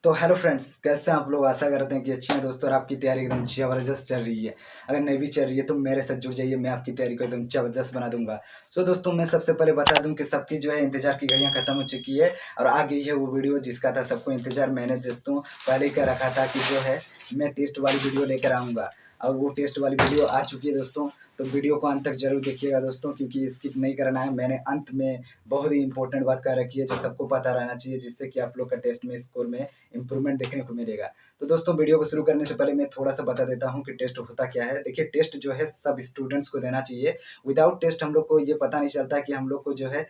तो hello friends, कैसे हैं आप लोग। आशा करते हैं कि अच्छे हैं दोस्तों और आपकी तैयारी एकदम ज़बरदस्त चल रही है। अगर नहीं भी चल रही है तो मेरे साथ जुड़ जाइए, मैं आपकी तैयारी को एकदम ज़बरदस्त बना दूंगा। सो दोस्तों, मैं सबसे पहले बता दूं कि सबकी जो है इंतजार की घड़ियां खत्म हो चुकी है और आ गई है वो वीडियो जिसका था सबको इंतजार। मैंने दोस्तों पहले ही कह रखा था कि जो है मैं टेस्ट वाली वीडियो लेकर आऊँगा और वो टेस्ट वाली वीडियो आ चुकी है दोस्तों। तो वीडियो को अंत तक जरूर देखिएगा दोस्तों, क्योंकि स्किप नहीं करना है। मैंने अंत में बहुत ही इंपॉर्टेंट बात कह रखी है जो सबको पता रहना चाहिए, जिससे कि आप लोग का टेस्ट में स्कोर में इंप्रूवमेंट देखने को मिलेगा। तो दोस्तों, वीडियो को शुरू करने से पहले मैं थोड़ा सा बता देता हूँ कि टेस्ट होता क्या है। देखिए, टेस्ट जो है सब स्टूडेंट्स को देना चाहिए। विदाउट टेस्ट हम लोग को ये पता नहीं चलता कि हम लोग को जो है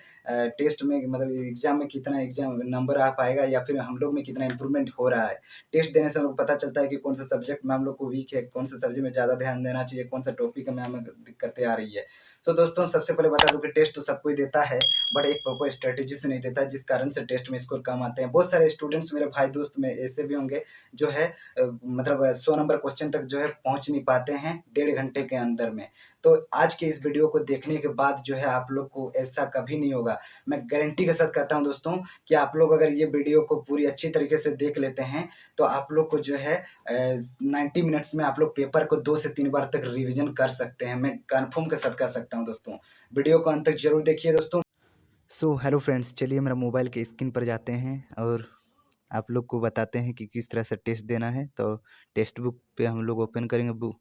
टेस्ट में मतलब एग्जाम में कितना एग्जाम नंबर आ पाएगा या फिर हम लोग में कितना इंप्रूवमेंट हो रहा है। टेस्ट देने से हम लोग पता चलता है कि कौन सा सब्जेक्ट में हम लोग को वीक है, कौन सा सब्जेक्ट में ज़्यादा ध्यान देना चाहिए, कौन सा टॉपिक में हमें दिक्कतें आ रही है। तो दोस्तों, सबसे पहले बता दूं कि टेस्ट तो सबको ही देता है, बट एक प्रॉपर स्ट्रेटेजी से नहीं देता, जिस कारण से टेस्ट में स्कोर कम आते हैं। बहुत सारे स्टूडेंट्स, मेरे भाई दोस्त में ऐसे भी होंगे जो है मतलब 100 नंबर क्वेश्चन तक जो है पहुंच नहीं पाते हैं 1.5 घंटे के अंदर में। तो आज के इस वीडियो को देखने के बाद जो है आप लोग को ऐसा कभी नहीं होगा। मैं गारंटी के साथ कहता हूं दोस्तों कि आप लोग अगर ये वीडियो को पूरी अच्छी तरीके से देख लेते हैं तो आप लोग को जो है 90 मिनट्स में आप लोग पेपर को 2 से 3 बार तक रिवीजन कर सकते हैं। मैं कन्फर्म के साथ कह सकता हूं दोस्तों। वीडियो को अंत तक जरूर देखिए दोस्तों। सो हेलो फ्रेंड्स, चलिए मेरा मोबाइल के स्क्रीन पर जाते हैं और आप लोग को बताते हैं कि किस तरह से टेस्ट देना है। तो टेक्स्ट बुक पे हम लोग ओपन करेंगे बुक।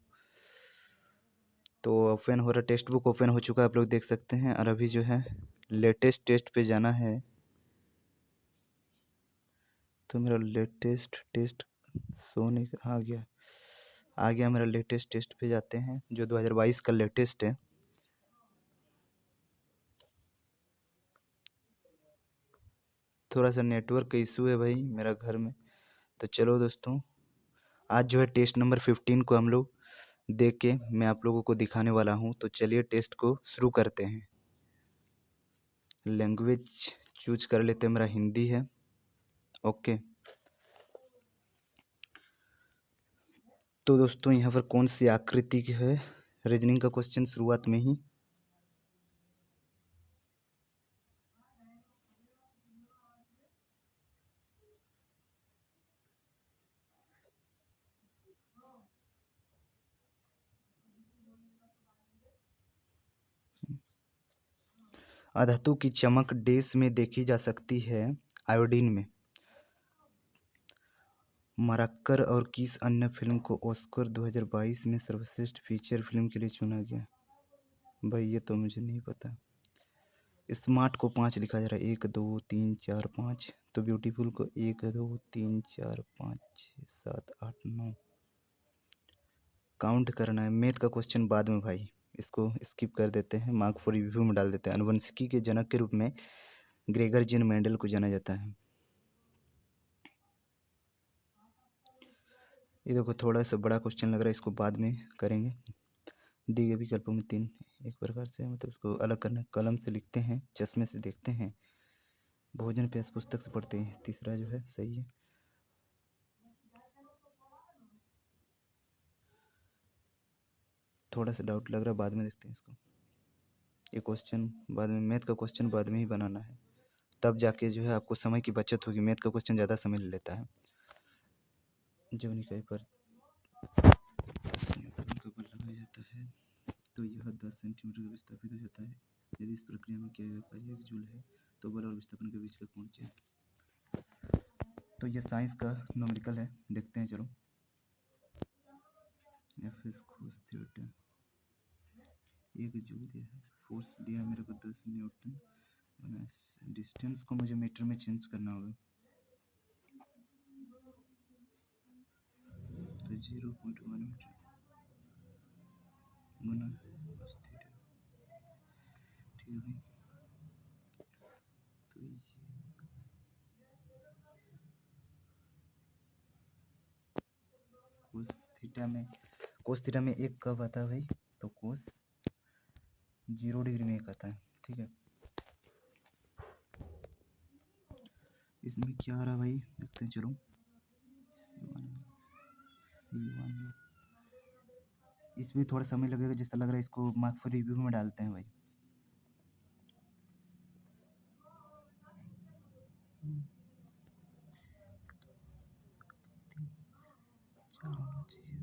तो ओपन हो रहा, टेक्स्ट बुक ओपन हो चुका है, आप लोग देख सकते हैं। और अभी जो है लेटेस्ट टेस्ट पे जाना है। तो मेरा लेटेस्ट टेस्ट सोने आ गया मेरा लेटेस्ट टेस्ट पे जाते हैं, जो 2022 का लेटेस्ट है। थोड़ा सा नेटवर्क का इशू है भाई मेरा घर में। तो चलो दोस्तों, आज जो है टेस्ट नंबर 15 को हम लोग देख के मैं आप लोगों को दिखाने वाला हूँ। तो चलिए टेस्ट को शुरू करते हैं। लैंग्वेज चूज कर लेते हैं, मेरा हिंदी है। ओके। तो दोस्तों, यहाँ पर कौन सी आकृति की है, रीजनिंग का क्वेश्चन शुरुआत में ही। अधातु की चमक डैश में देखी जा सकती है, आयोडीन में। मरक्कर और किस अन्य फिल्म को ऑस्कर 2022 में सर्वश्रेष्ठ फीचर फिल्म के लिए चुना गया? भाई ये तो मुझे नहीं पता। स्मार्ट को 5 लिखा जा रहा है, 1 2 3 4 5। तो ब्यूटीफुल को 1 2 3 4 5 6 7 8 9 काउंट करना है। मैथ का क्वेश्चन बाद में भाई, इसको स्किप कर देते हैं, मार्क फॉर रिव्यू में डाल देते हैं। अनुवंशिकी के जनक के रूप में ग्रेगर जीन मेंडल को जाना जाता है। ये देखो थोड़ा सा बड़ा क्वेश्चन लग रहा है, इसको बाद में करेंगे। दिए गए विकल्पों में 3 एक प्रकार से मतलब इसको अलग करना है। कलम से लिखते हैं, चश्मे से देखते हैं, भोजन प्यास पुस्तक से पढ़ते हैं। तीसरा जो है सही है। थोड़ा सा डाउट लग रहा है, बाद में देखते हैं इसको। ये क्वेश्चन बाद में, मैथ का क्वेश्चन बाद में ही बनाना है, तब जाके जो है आपको समय की बचत होगी। मैथ का क्वेश्चन ज़्यादा समय ले लेता है। जब निकाय पर लगाया जाता है तो यह 10 सेंटीमीटर का विस्थापित हो जाता है। यदि इस प्रक्रिया में किया गया कार्य एक जूल है तो बल और विस्थापन के बीच का कोण क्या है? तो ये साइंस का न्यूमेरिकल है, देखते हैं चलो। F S cos theta 1 joule दिया है, फोर्स दिया है मेरे को 10 न्यूटन, डिस्टेंस को मुझे मीटर में चेंज करना होगा। तो 0.1 मीटर गुना cos थीटा, ठीक है भाई। तो कोस थीटा में एक कब आता है भाई? तो कोस 0 डिग्री में एक आता है, ठीक है। इसमें क्या आ रहा है भाई, देखते हैं चलो। इसमें थोड़ा समय लगेगा जैसा लग रहा है, इसको मार्क फॉर रिव्यू में डालते हैं भाई। होना चाहिए।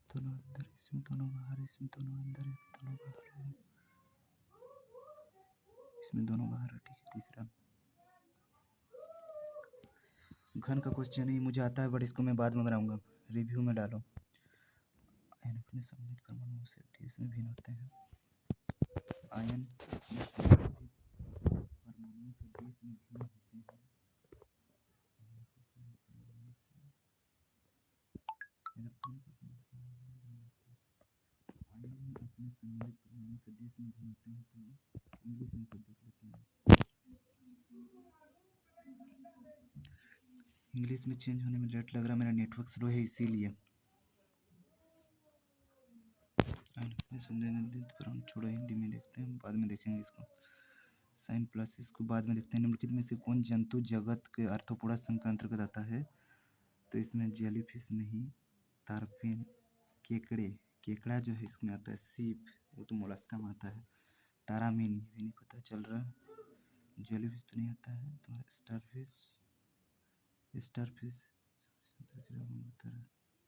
दोनों अंदर, इसमें दोनों बाहर, इसमें दोनों अंदर, दोनों बाहर, इसमें दोनों बाहर। ठीक है, तीसरा घन का क्वेश्चन ही मुझे आता है, बट इसको मैं बाद में बनाऊंगा, रिव्यू में डालो। आयन अपने सममित परमाणु से इसमें भिन्न होते हैं। आयन अपने सममित परमाणु से भिन्न होते हैं। इंग्लिश में चेंज होने में लेट लग रहा है, मेरा नेटवर्क स्लो है इसीलिए। छोड़ो, हिंदी में देखते हैं, बाद में देखेंगे इसको। साइन प्लस इसको बाद में देखते हैं। निम्नलिखित में से कौन जंतु जगत के आर्थ्रोपोडा संघ के अंतर्गत आता है? तो इसमें जेलीफिश नहीं, तारपेन, केकड़े, केकड़ा जो है इसमें आता है, सीप वो तो मोलस्का में आता है, तारामीन ये भी नहीं पता चल रहा, जेलीफिश तो नहीं आता है, तुम्हारा स्टारफिश, स्टारफिश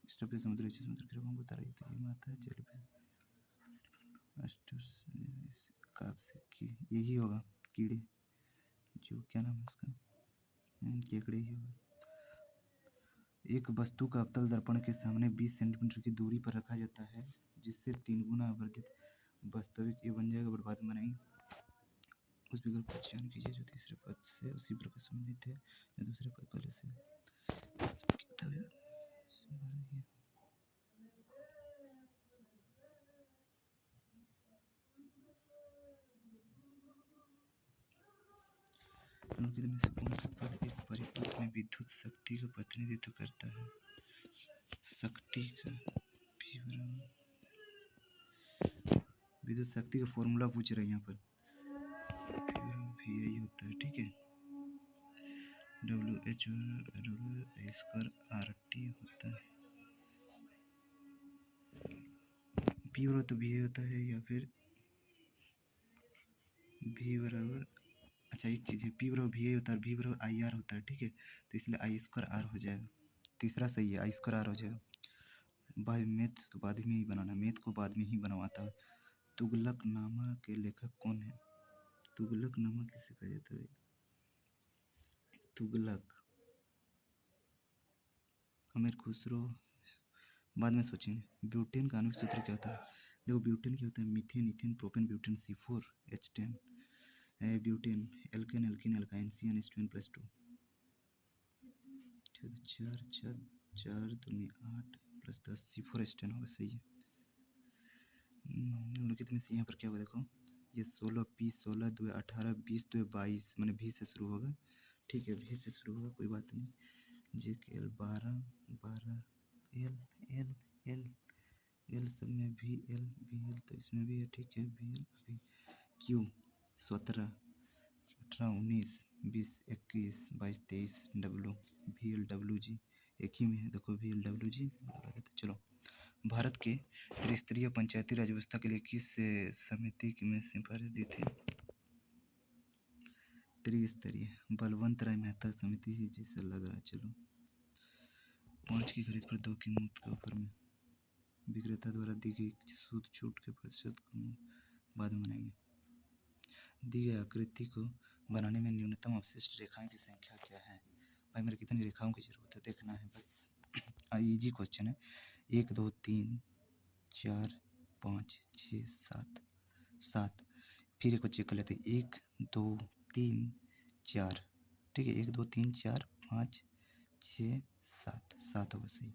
स्टारफिश समुद्री समुद्र बता रही तो ये में आता है, जेलीफिश काप्सिकी यही होगा, कीड़े जो क्या नाम है उसका, केकड़े ही होगा। एक वस्तु का अवतल दर्पण के सामने 20 सेंटीमीटर की दूरी पर रखा जाता है, जिससे 3 गुना आवर्धित वास्तविक ये बन जाएगा। बर्बाद में नहीं, उस विकल्प का चयन कीजिए जो तीसरे पद से उसी प्रकार संबंधित है या दूसरे पद पहले से। में से कौन सा पद एक परिपथ में विद्युत शक्ति का प्रतिनिधित्व करता है? शक्ति का विवरण, विद्युत शक्ति का फॉर्मूला पूछ रहे हैं यहाँ पर, भी यही होता है। ठीक है, WH² होता है, P तो भी होता है, या फिर V बराबर, अच्छा एक चीज़ है, P बराबर भी होता है, V बराबर IR होता है। ठीक है, तो इसलिए I² हो जाएगा, तीसरा सही है, I² हो जाएगा। भाई मैथ तो बाद में ही बनाना, मैथ को बाद में ही बनवाता है। तुगलकनामा के लेखक कौन है? तुगलकनामा किसे कहा जाता है? तुगलक, अमीर खुसरो, बाद में सोचेंगे। ब्यूटेन का आणविक सूत्र क्या होता है? देखो ब्यूटेन क्या होता है, methane, ethane, propane, butane, C4H10, butane, alkane, alkene, alkyne, CN2H2। 4 दूनी 8 प्लस 10 C4H10 होगा, सही है। निम्नलिखित में से यहाँ पर क्या होगा, देखो ये 16 P 16 2 18 20 2 22, मैंने V से शुरू होगा। ठीक है, V से शुरू होगा, कोई बात नहीं। JKL 12 12 L सब में VL तो इसमें भी है। ठीक है, VL Q 17 18 19 20 21 22 23 W VLWG एक ही में है, देखो VLWG लगा देते। चलो, भारत के त्रिस्तरीय पंचायती राज व्यवस्था के लिए किस समिति में सिफारिश दी थी? त्रिस्तरीय बलवंत राय मेहता समिति ही जैसा लग रहा है। चलो, 5 की खरीद पर 2 की मुफ्त के ऑफर में विक्रेता द्वारा दी गई सूद छूट के प्रतिशत को बाद में बनाएंगे। दी गई आकृति को बनाने में न्यूनतम अवशिष्ट रेखाएं की संख्या क्या है? भाई मेरे कितनी रेखाओं की जरूरत है देखना है बस। इजी क्वेश्चन है। 1 2 3 4 5 6 7 7। फिर एक बार चेक कर लेते हैं, 1 2 3 4। ठीक है, 1 2 3 4 5 6 7 7 होगा सही।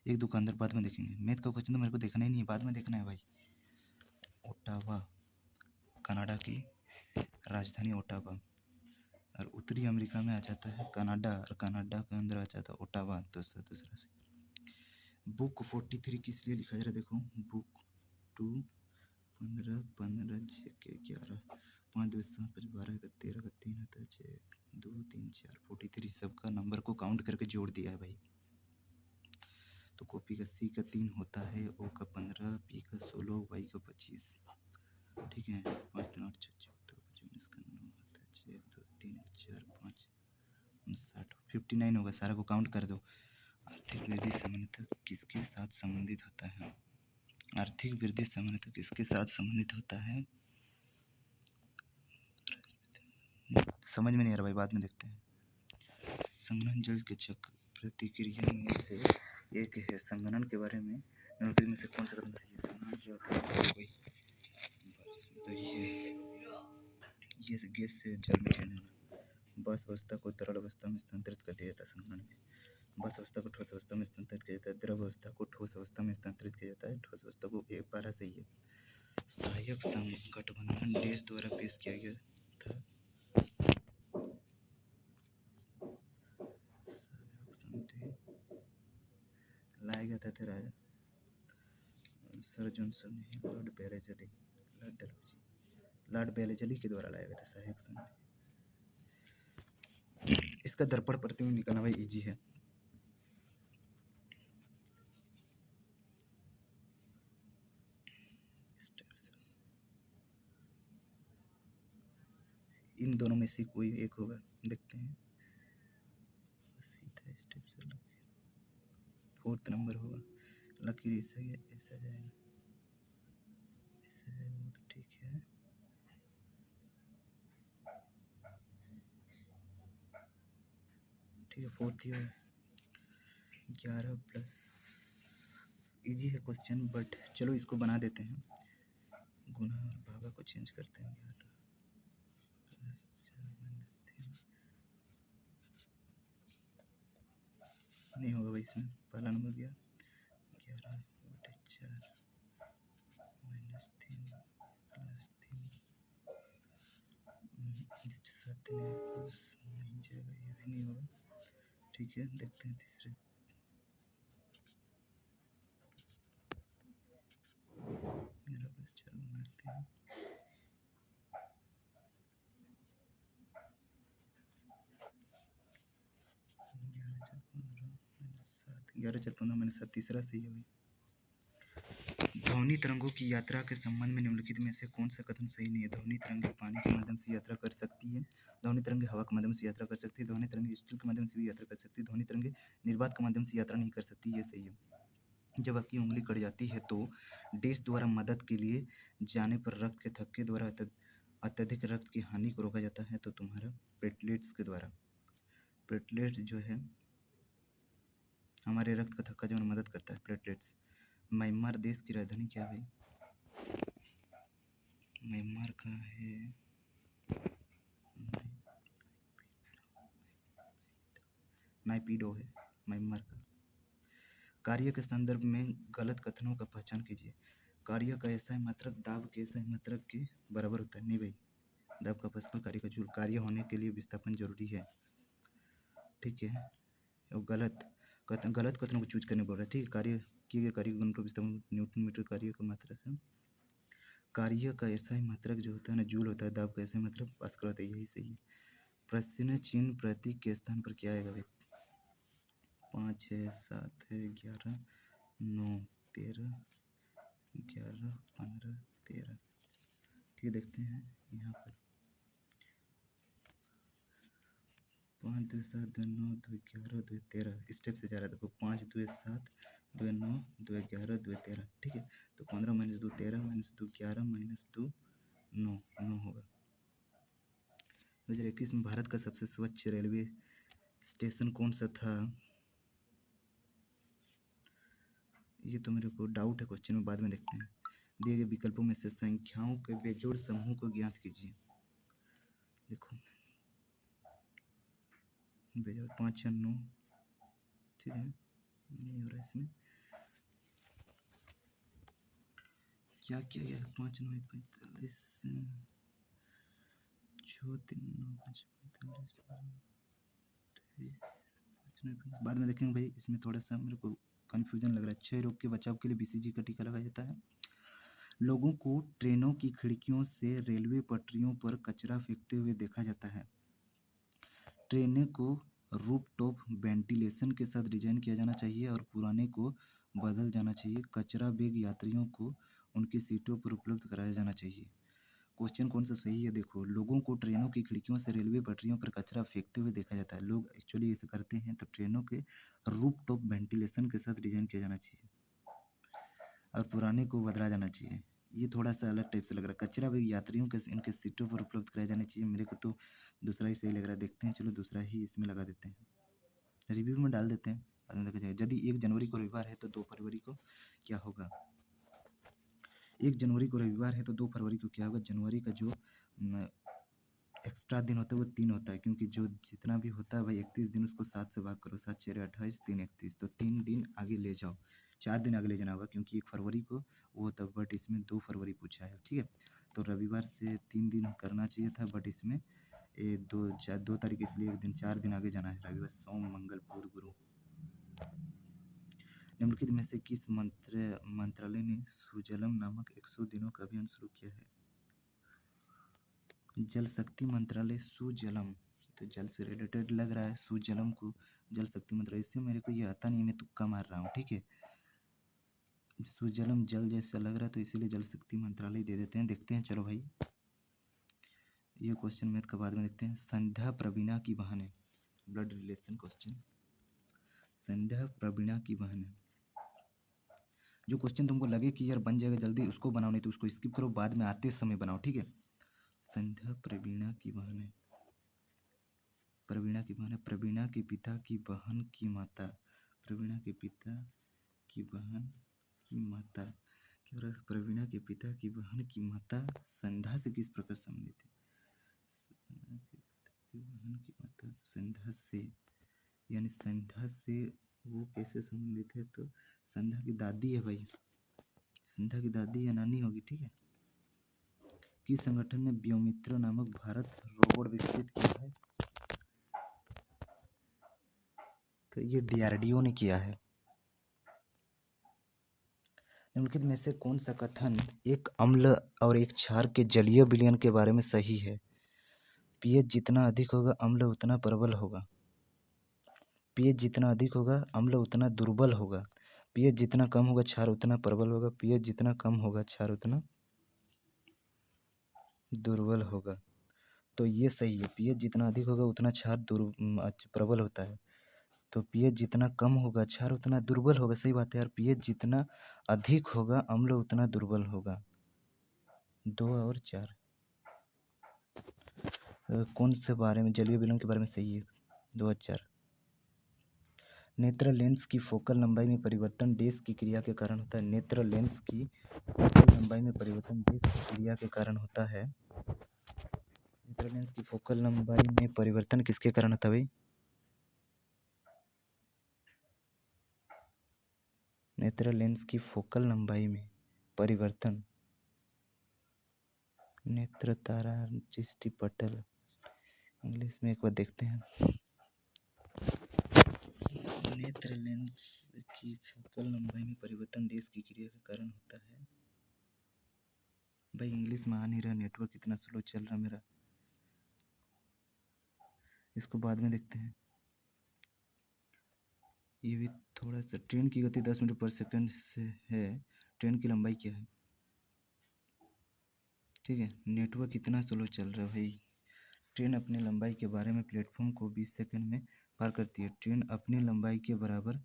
एक दुकानदार, बाद में देखेंगे, मैथ का क्वेश्चन तो मेरे को देखना ही नहीं है, बाद में देखना है भाई। ओटावा कनाडा की राजधानी ओटावा, और उत्तरी अमेरिका में आ जाता है कनाडा, और कनाडा के अंदर आ जाता है ओटावा, दूसरा से। बुक 43 किस लिए लिखा जा रहा है, देखो बुक 2 15 15 JK 11 5 2 7 5 12 का 13 का 3 होता है 6 2 3 4 43 सबका नंबर को काउंट करके जोड़ दिया है भाई। तो कॉपी का सी का 3 होता है, ओ का 15, पी का 16, वाई का 25। ठीक है, 5 3 8 6 14 25 का 9 होता है 6 2 3 4 5 59 59 होगा। सारा को काउंट कर दो। आर्थिक वृद्धि सामान्यतः किसके साथ संबंधित होता है? आर्थिक वृद्धि सामान्यतः किसके साथ संबंधित होता है? समझ में नहीं आ रहा भाई, बाद में देखते हैं। संघनन जल के चक्र प्रतिक्रिया में से एक है। संघनन के बारे में निम्नलिखित में से कौन सा कदम सही है? संघनन जो ये गैस से जल में चेंज होना। बस अवस्था को तरल अवस्था में स्थानांतरित कर दिया जाता है। संघनन में बस अवस्था को ठोस अवस्था में स्थानांतरित किया जाता है। द्रव अवस्था को ठोस अवस्था में स्थानांतरित किया जाता है। ठोस अवस्था को एक बार सही है। सहायक गठबंधन देश द्वारा पेश किया गया था। लाया गया था तेरा सर जॉनसन ने लॉर्ड बेलेजली के द्वारा लाया गया था सहायक संधि। इसका दर्पण प्रतिबिंब निकालना भाई इजी है। इन दोनों में से कोई एक होगा, देखते हैं। सीधा स्टेप से 4th नंबर होगा। लकीर ऐसा जाएगा, ऐसा जाएगा, वो तो ठीक है। ठीक है, 4th ही 11 प्लस इजी है क्वेश्चन, बट चलो इसको बना देते हैं। गुना और भागा को चेंज करते हैं। 11 प्लस 4 नहीं होगा भाई, इसमें पहला नंबर गया 11 बटे 4 माइनस 3 प्लस 3 7 नहीं जाएगा, ये भी नहीं होगा। ठीक है, देखते हैं तीसरे। 11 प्लस 4 माइनस 3 11 4 15 माइनस 7 तीसरा सही है भाई। ध्वनि तरंगों की यात्रा के संबंध में निम्नलिखित में से कौन सा कथन सही नहीं है? ध्वनि तरंगे पानी के माध्यम से यात्रा कर सकती है। ध्वनि तरंगे हवा के माध्यम से यात्रा कर सकती है। ध्वनि तरंगे स्टील के माध्यम से भी यात्रा कर सकती है। ध्वनि तरंगे निर्वात के माध्यम से यात्रा नहीं कर सकती, ये सही है। जब आपकी उंगली कट जाती है तो डिश द्वारा मदद के लिए जाने पर रक्त के थक्के द्वारा अत्यधिक रक्त की हानि को रोका जाता है। तो तुम्हारा प्लेटलेट्स के द्वारा। प्लेटलेट्स जो है हमारे रक्त का थक्का जो मदद करता है, प्लेटलेट्स। म्यांमार देश की राजधानी क्या है? म्यांमार का है नाइपीडो है म्यांमार का। कार्य के संदर्भ में गलत कथनों का पहचान कीजिए। कार्य का ऐसा मात्रक दाब के ऐसा मात्रक के बराबर होता है। नहीं भाई, दाब का पास्कल, कार्य का जूल। कार्य होने के लिए विस्थापन जरूरी है। ठीक है, और गलत कथनों को चूज करने बोल रहा है। ठीक है, कार्य किए गए कार्य का गुणन विस्थापन न्यूटन मीटर कार्य का मात्रक है। कार्य का ऐसा ही मात्रक जो होता है ना जूल होता है। दाब का ऐसा ही मात्रक पास्कल होता है, यही सही है। प्रश्न चिन्ह प्रतीक के स्थान पर क्या आएगा भाई? 5 है, 7 है, 11 9 13 11 15 13। ठीक, देखते हैं यहाँ पर 5 2 7 2 9 2 11 2 13 स्टेप से जा रहा है। देखो 5 2 7 2 9 2 11 2 13। ठीक है, तो 15 माइनस 2 13 माइनस 2 11 माइनस 2 9 9 होगा। 2021 में भारत का सबसे स्वच्छ रेलवे स्टेशन कौन सा था? ये तो मेरे को डाउट है, क्वेश्चन में बाद में देखते हैं। दिए गए विकल्पों में से संख्याओं के बेजोड़ समूह को ज्ञात कीजिए। देखो बेजोड़ 5 या 9। ठीक है, नहीं हो रहा इसमें। क्या किया गया है? 5 9 45 6 3 9 5 45 बाद में देखेंगे भाई। इसमें थोड़ा सा मेरे को कन्फ्यूजन लग रहा है। क्षय रोग के बचाव के लिए BCG का टीका लगाया जाता है। लोगों को ट्रेनों की खिड़कियों से रेलवे पटरियों पर कचरा फेंकते हुए देखा जाता है। ट्रेनें को रूफटॉप वेंटिलेशन के साथ डिजाइन किया जाना चाहिए और पुराने को बदल जाना चाहिए। कचरा बैग यात्रियों को उनकी सीटों पर उपलब्ध कराया जाना चाहिए। क्वेश्चन कौन सा सही है देखो, लोगों को ट्रेनों की खिड़कियों से रेलवे पटरियों पर कचरा फेंकते हुए देखा जाता है। लोग एक्चुअली ऐसे करते हैं, तो ट्रेनों के रूफटॉप वेंटिलेशन के साथ डिजाइन किया जाना चाहिए और पुराने को बदला जाना चाहिए। ये थोड़ा सा अलग टाइप से लग रहा है। कचरा भी यात्रियों के इनके सीटों पर उपलब्ध कराए जाने चाहिए। मेरे को तो दूसरा ही सही लग रहा है। देखते हैं, चलो दूसरा ही इसमें लगा देते हैं, रिव्यू में डाल देते हैं, बाद में देखा जाएगा। यदि 1 जनवरी को रविवार है तो 2 फरवरी को क्या होगा। 1 जनवरी को रविवार है तो 2 फरवरी को क्या होगा। जनवरी का जो एक्स्ट्रा दिन होता है वो 3 होता है, क्योंकि जो जितना भी होता है भाई 31 दिन, उसको 7 से भाग करो, 7 6 28, 3 31, तो 3 दिन आगे ले जाओ, 4 दिन आगे ले जाना होगा, क्योंकि 1 फरवरी को वो होता है, बट इसमें 2 फरवरी पूछा है। ठीक है, तो रविवार से 3 दिन करना चाहिए था, बट इसमें 2 तारीख, इसलिए 1 दिन 4 दिन आगे जाना है। रविवार सोम मंगल बुध गुरु। निम्नलिखित में से किस मंत्रालय ने सुजलम नामक 100 दिनों का अभियान शुरू किया है। जल शक्ति मंत्रालय सुजलम, तो जल से रिलेटेड लग रहा है सुजलम को, जल शक्ति मंत्रालय। इससे मेरे को ये आता नहीं, मैं तुक्का मार रहा हूँ। ठीक है, सुजलम जल जैसा लग रहा है, तो इसीलिए जल शक्ति मंत्रालय दे देते हैं। देखते हैं, चलो भाई ये क्वेश्चन मैथ का बाद में देखते हैं। संध्या प्रवीणा की बहन है, ब्लड रिलेशन क्वेश्चन। संध्या प्रवीणा की बहन है। जो क्वेश्चन तुमको लगे कि यार बन जाएगा जल्दी, उसको बनाओ, नहीं तो उसको स्किप करो, बाद में आते समय बनाओ। ठीक है, संध्या प्रवीणा की बहन है, प्रवीणा की बहन है, प्रवीणा के पिता की बहन की माता, प्रवीणा के पिता की बहन की माता, क्या हो रहा है। प्रवीणा के पिता की बहन की माता संध्या से किस प्रकार संबंधित है। बहन की माता संध्या से, यानी संध्या से वो कैसे संबंधित है, तो संध्या की दादी है भाई, संध्या की दादी या नानी होगी। ठीक है, किस संगठन ने व्योमित्र नामक भारत रोबोट विकसित किया है। तो ये डीआरडीओ ने किया है। निम्नलिखित में से कौन सा कथन एक अम्ल और एक क्षार के जलीय विलयन के बारे में सही है। पीएच जितना अधिक होगा अम्ल उतना प्रबल होगा। पीएच जितना अधिक होगा अम्ल उतना दुर्बल होगा। पीएच जितना कम होगा क्षार उतना प्रबल होगा। पीएच जितना कम होगा क्षार उतना दुर्बल होगा। तो ये सही है, पीएच जितना अधिक होगा उतना क्षार प्रबल होता है। तो पीएच जितना कम होगा क्षार उतना दुर्बल होगा। सही बात है यार, पीएच जितना अधिक होगा अम्ल उतना दुर्बल होगा। 2 और 4 कौन से बारे में, जलीय विलयन के बारे में सही है। 2 और 4 नेत्र लेंस की फोकल लंबाई में परिवर्तन डैश की क्रिया के कारण होता है। नेत्र लेंस की फोकल लंबाई में परिवर्तन डैश की क्रिया के कारण होता है। नेत्र लेंस की फोकल लंबाई में परिवर्तन किसके कारण होता है भाई। नेत्र लेंस की फोकल लंबाई में परिवर्तन, नेत्र तारा दृष्टि पटल, इंग्लिश में एक बार देखते हैं। नेत्र लेंस की फोकल लंबाई में परिवर्तन डैश की क्रिया के कारण होता है। भाई इंग्लिश में आ नहीं रहा, नेटवर्क इतना स्लो चल रहा मेरा, इसको बाद में देखते हैं। ये भी थोड़ा सा, ट्रेन की गति 10 मीटर पर सेकंड से है, ट्रेन की लंबाई क्या है। ठीक है, नेटवर्क इतना स्लो चल रहा है भाई। ट्रेन अपनी लंबाई के बारे में प्लेटफॉर्म को 20 सेकंड में पार करती है। ट्रेन अपनी लंबाई के बराबर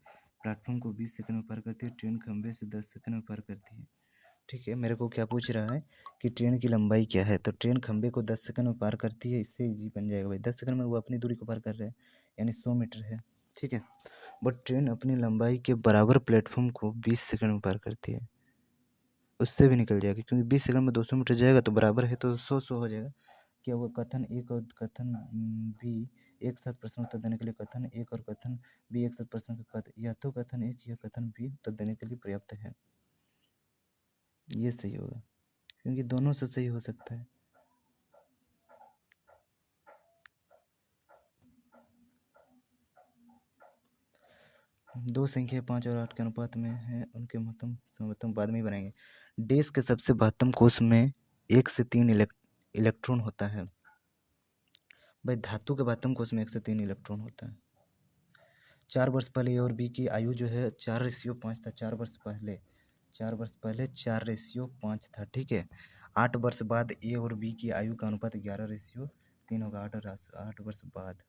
प्लेटफॉर्म को 20 सेकंड में पार करती है। ट्रेन खंबे से 10 सेकंड में पार करती है। ठीक है, मेरे को क्या पूछ रहा है कि ट्रेन की लंबाई क्या है, तो ट्रेन खंबे को 10 सेकंड में पार करती है। इससे इजी बन जाएगा भाई, 10 सेकंड में वो अपनी दूरी को पार कर रहे हैं, यानी 100 मीटर है। ठीक है, बट ट्रेन अपनी लंबाई के बराबर प्लेटफॉर्म को 20 सेकंड में पार करती है। उससे भी निकल जाएगा, क्योंकि 20 सेकंड में 200 मीटर जाएगा तो बराबर है, तो 100 हो जाएगा। क्या वो कथन एक और कथन भी एक साथ प्रश्न उत्तर देने के लिए, कथन एक और कथन भी एक साथ प्रश्न का या तो कथन एक या कथन भी उत्तर देने के लिए पर्याप्त है। ये सही होगा, क्योंकि दोनों से सही हो सकता है। दो संख्या 5 और 8 के अनुपात में है, उनके महत्तम समतम बाद में ही बनाएंगे। देश के सबसे महत्तम कोष में 1 से 3 इलेक्ट्रॉन होता है। भाई धातु के महत्तम कोष में 1 से 3 इलेक्ट्रॉन होता है। 4 वर्ष पहले ए और बी की आयु जो है 4:5 था। 4 वर्ष पहले 4:5 था, ठीक है। 8 वर्ष बाद ए और बी की आयु का अनुपात 11:3 होगा। 8 वर्ष बाद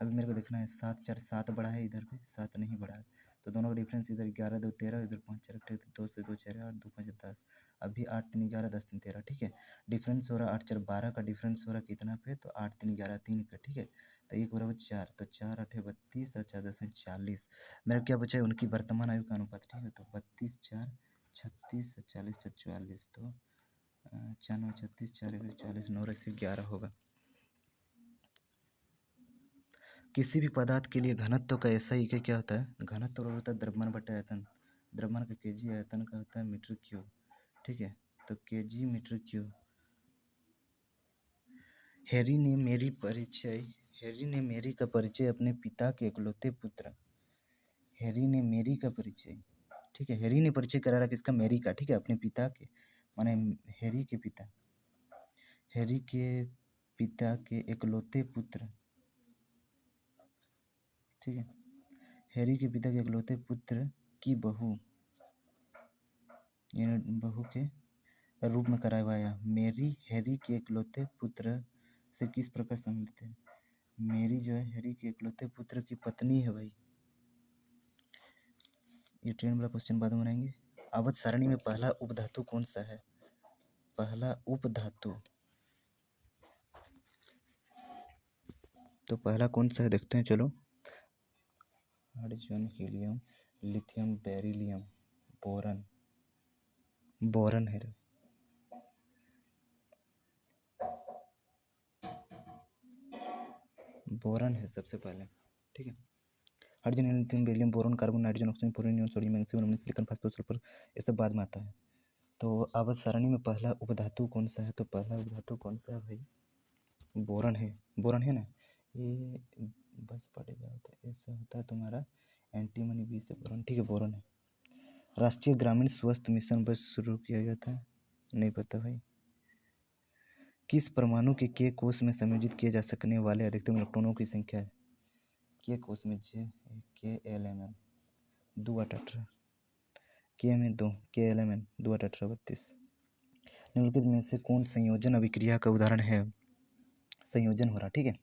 अभी मेरे को देखना है 7 बढ़ा है, इधर पे 7 नहीं बढ़ा है, तो दोनों का डिफरेंस इधर 11 2 13, इधर 5 4 18, 2 से 2 4 8, 2 5 10, अभी 8 3 11, 10 3 13, ठीक है। डिफरेंस हो रहा 8 4 12 का डिफरेंस हो रहा कितना पे, तो 8 3 11 3 पे, ठीक है। तो 1 = 4, तो 4 8 32 और 4 10 40। मेरा क्या बचा है, उनकी वर्तमान आयु का अनुपात, ठीक है। तो 32 4 36 40 44, तो 4 9 36 4 1 40, 9:11 होगा। किसी भी पदार्थ के लिए घनत्व का SI का क्या होता है, घनत्व होता है द्रव्यमान बटा आयतन। द्रव्यमान का केजी, आयतन का होता है मीटर क्यूब, ठीक है। तो केजी मीटर क्यूब। हैरी ने मेरी का परिचय अपने पिता के इकलौते पुत्र, हैरी ने मेरी का परिचय, ठीक है। हैरी ने परिचय करा रहा किसका, मैरी का, ठीक है, अपने पिता के, माने हैरी के पिता के इकलौते पुत्र, ठीक है। हैरी के पिता के इकलौते पुत्र की बहू के रूप में करवाया। मेरी हैरी के इकलौते पुत्र से किस प्रकार संबंधित है। मेरी जो है हैरी के इकलौते पुत्र की पत्नी है भाई। ये ट्रेन वाला क्वेश्चन बाद में बनाएंगे। आवत सारणी में पहला उपधातु कौन सा है, पहला उपधातु, तो पहला कौन सा है देखते हैं, चलो। Hydrogen, helium, lithium, beryllium, boron. Boron है, बोरन है सबसे पहले, ठीक है। Hydrogen, lithium, beryllium, boron, carbon, nitrogen, oxygen, fluorine, neon, sodium, magnesium, ammonium, silicon, phosphorus, sulphur, ये सब बाद में आता है। तो आवत सारणी में पहला उपधातु कौन सा है, तो पहला उपधातु कौन सा है भाई, बोरन है। बोरन है ना, ये बस पड़ेगा, तो ऐसा होता है तुम्हारा एंटीमनी बी से बोरन, ठीक है, बोरन है। राष्ट्रीय ग्रामीण स्वास्थ्य मिशन बस शुरू किया गया था, नहीं पता भाई। किस परमाणु के के कोष में संयोजित किए जा सकने वाले अधिकतम इलेक्ट्रॉनों की संख्या है, के कोष में KLMN 2 8 18, के में 2, KLMN 2 8 18 32। निम्नलिखित में से कौन संयोजन अभिक्रिया का उदाहरण है, संयोजन हो रहा, ठीक है।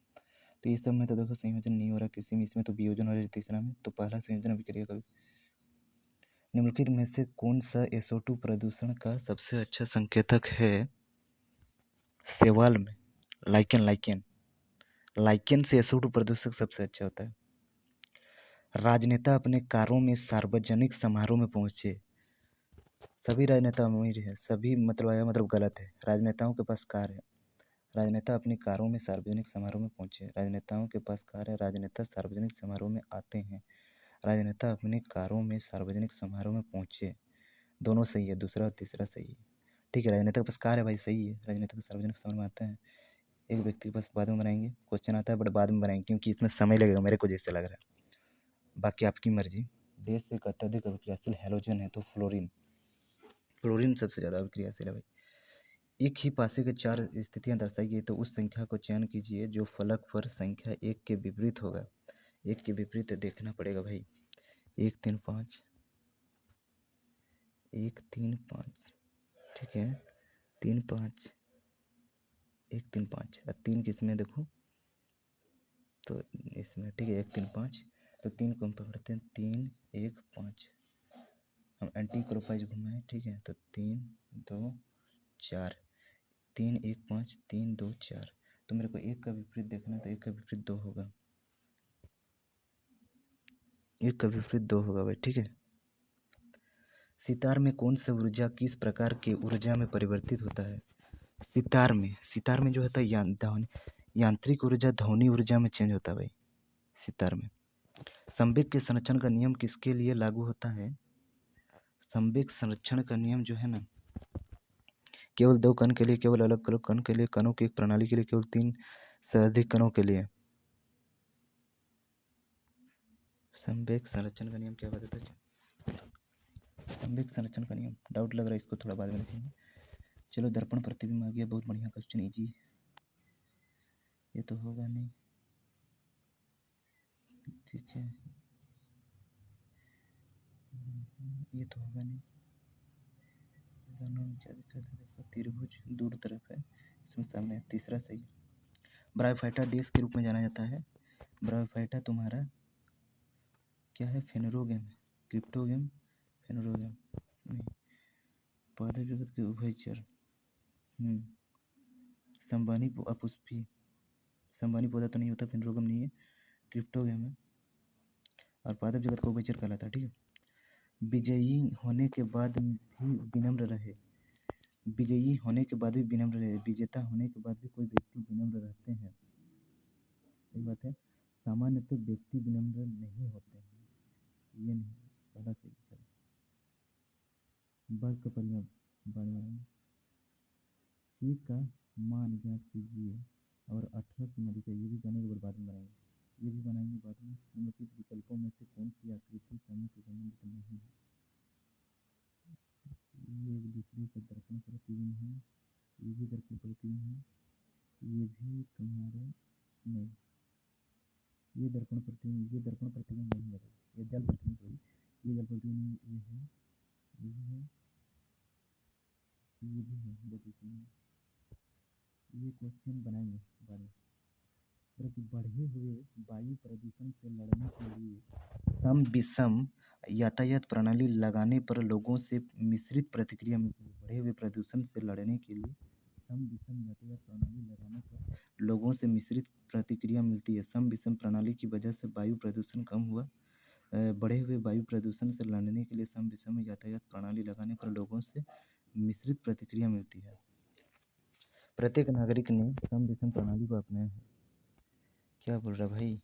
तो इस सब में तो देखो संयोजन नहीं हो रहा किसी में, इसमें तो वियोजन हो रहा है तीसरा में, तो पहला संयोजन अभिक्रिया का। निम्नलिखित में से कौन सा SO2 प्रदूषण का सबसे अच्छा संकेतक है, सवाल में लाइकेन से SO2 प्रदूषक सबसे अच्छा होता है। राजनेता अपने कारों में सार्वजनिक समारोह में पहुंचे। सभी राजनेता अमीर है, सभी मतलब आया मतलब गलत है। राजनेताओं के पास कार है, राजनेता अपनी कारों में सार्वजनिक समारोह में पहुंचे। राजनेताओं के पास कार है, राजनेता सार्वजनिक समारोह में आते हैं। राजनेता अपनी कारों में सार्वजनिक समारोह में पहुंचे, दोनों सही है, दूसरा और तीसरा सही है, ठीक है। राजनेता के पास कार है भाई, सही है, राजनेता के सार्वजनिक समारोह में आते हैं। एक व्यक्ति के पास बाद में बनाएंगे, क्वेश्चन आता है बट बाद में बनाएंगे क्योंकि इसमें समय लगेगा मेरे को जैसे लग रहा है, बाकी आपकी मर्जी। देश एक अत्यधिक अभिक्रियाशील हैलोजन है, तो फ्लोरीन सबसे ज़्यादा अभिक्रियाशील है भाई। एक ही पासे के 4 स्थितियां दर्शाई गई, तो उस संख्या को चयन कीजिए जो फलक पर संख्या 1 के विपरीत होगा। 1 के विपरीत देखना पड़ेगा भाई, 1 3 5, 1 3 5, ठीक है, 3 5, 1 3 5, और 3 किसमें देखो, तो इसमें, ठीक है, 1 3 5, तो 3 को हम पकड़ते हैं, 3 1 5, हम एंटी क्लॉकवाइज घुमाएं, ठीक है, तो 3 2 4, 3 1 5, 3 2 4, तो मेरे को 1 का विपरीत देखना है, तो 1 का विपरीत 2 होगा, 1 का विपरीत 2 होगा भाई, ठीक है। सितार में कौन सा ऊर्जा किस प्रकार की ऊर्जा में परिवर्तित होता है, सितार में जो होता है यांत्रिक ऊर्जा ध्वनि ऊर्जा में चेंज होता है भाई सितार में। संवेग के संरक्षण का नियम किसके लिए लागू होता है, संवेग संरक्षण का नियम जो है ना, केवल 2 कण के लिए, केवल अलग अलग कण के लिए, कणों की एक प्रणाली के लिए, केवल 3 से अधिक कणों के लिए। संवेग संरक्षण का नियम क्या बताता है? संवेग संरक्षण का नियम डाउट लग रहा है, इसको थोड़ा बाद में देखेंगे। चलो दर्पण प्रतिबिंब आ गया, बहुत बढ़िया क्वेश्चन, इजी। ये तो होगा नहीं, ठीक है। ये तो होगा नहीं। इसका नाम क्या दिखा था? देखो त्रिभुज दूर तरफ है, इसमें सामने है। तीसरा सही। ब्रायोफाइटा डिश के रूप में जाना जाता है। ब्रायोफाइटा तुम्हारा क्या है? फेनोरोगेम, क्रिप्टोगेम, फेनोरोगेम नहीं। पादप जगत के उभयचर, संवहनी अपुष्पी, संवहनी पौधा तो नहीं होता, फेनोरोगम नहीं है, क्रिप्टोगेम है, और पादप जगत का उभयचर कहलाता है, ठीक है। विजयी होने के बाद भी विनम्र रहे, विजयी होने के बाद भी विनम्र रहे, विजेता होने के बाद भी कोई व्यक्ति विनम्र रहते हैं, सही बात है। सामान्यतः व्यक्ति विनम्र नहीं होते हैं, ये नहीं, पहला सही है। वर्ग का परिमाण बढ़ाएं, c का मान ज्ञात कीजिए और 18 से मत लीजिए, ये भी बनेगा और बाद में बनाएंगे, ये भी बनाएंगे बाद में। निम्नलिखित विकल्पों में से कौन सी आकृति समूह से संबंधित नहीं है? ये एक दूसरे का दर्पण प्रतिबिंब है, ये भी दर्पण प्रतिबिंब है, ये भी तुम्हारा नहीं, ये दर्पण प्रतिबिंब, ये दर्पण प्रतिबिंब नहीं है, ये जल प्रतिबिंब, सॉरी, ये जल प्रतिबिंब नहीं, ये है, ये भी है, ये भी है, जल प्रतिबिंब। ये क्वेश्चन बनाएंगे बाद में। बढ़े हुए वायु प्रदूषण से लड़ने के लिए सम विषम यातायात प्रणाली लगाने पर लोगों से मिश्रित प्रतिक्रिया मिलती है। बढ़े हुए प्रदूषण से लड़ने के लिए सम विषम यातायात प्रणाली लगाने पर लोगों से मिश्रित प्रतिक्रिया मिलती है। सम विषम प्रणाली की वजह से वायु प्रदूषण कम हुआ। बढ़े हुए वायु प्रदूषण से लड़ने के लिए सम विषम यातायात प्रणाली लगाने पर लोगों से मिश्रित प्रतिक्रिया मिलती है। प्रत्येक नागरिक ने सम विषम प्रणाली को अपनाया है। क्या बोल रहा भाई?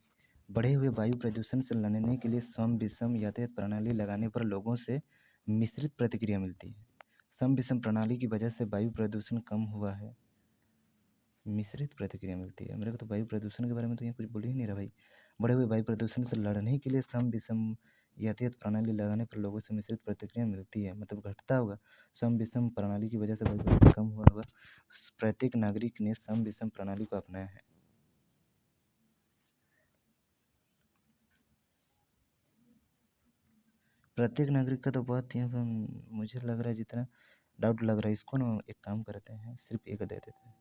बढ़े हुए वायु प्रदूषण से लड़ने के लिए सम विषम यातायात प्रणाली लगाने पर लोगों से मिश्रित प्रतिक्रिया मिलती है। सम विषम प्रणाली की वजह से वायु प्रदूषण कम हुआ है, मिश्रित प्रतिक्रिया मिलती है। मेरे को तो वायु प्रदूषण के बारे में तो ये कुछ बोल ही नहीं रहा भाई। बढ़े हुए वायु प्रदूषण से लड़ने के लिए सम विषम यातायात प्रणाली लगाने पर लोगों से मिश्रित प्रतिक्रिया मिलती है, मतलब घटता होगा। सम विषम प्रणाली की वजह से वायु प्रदूषण कम हुआ होगा। प्रत्येक नागरिक ने सम विषम प्रणाली को अपनाया है। प्रत्येक नागरिक का तो बात यहाँ पर मुझे लग रहा है, जितना डाउट लग रहा है, इसको ना एक काम करते हैं, सिर्फ एक दे देते हैं।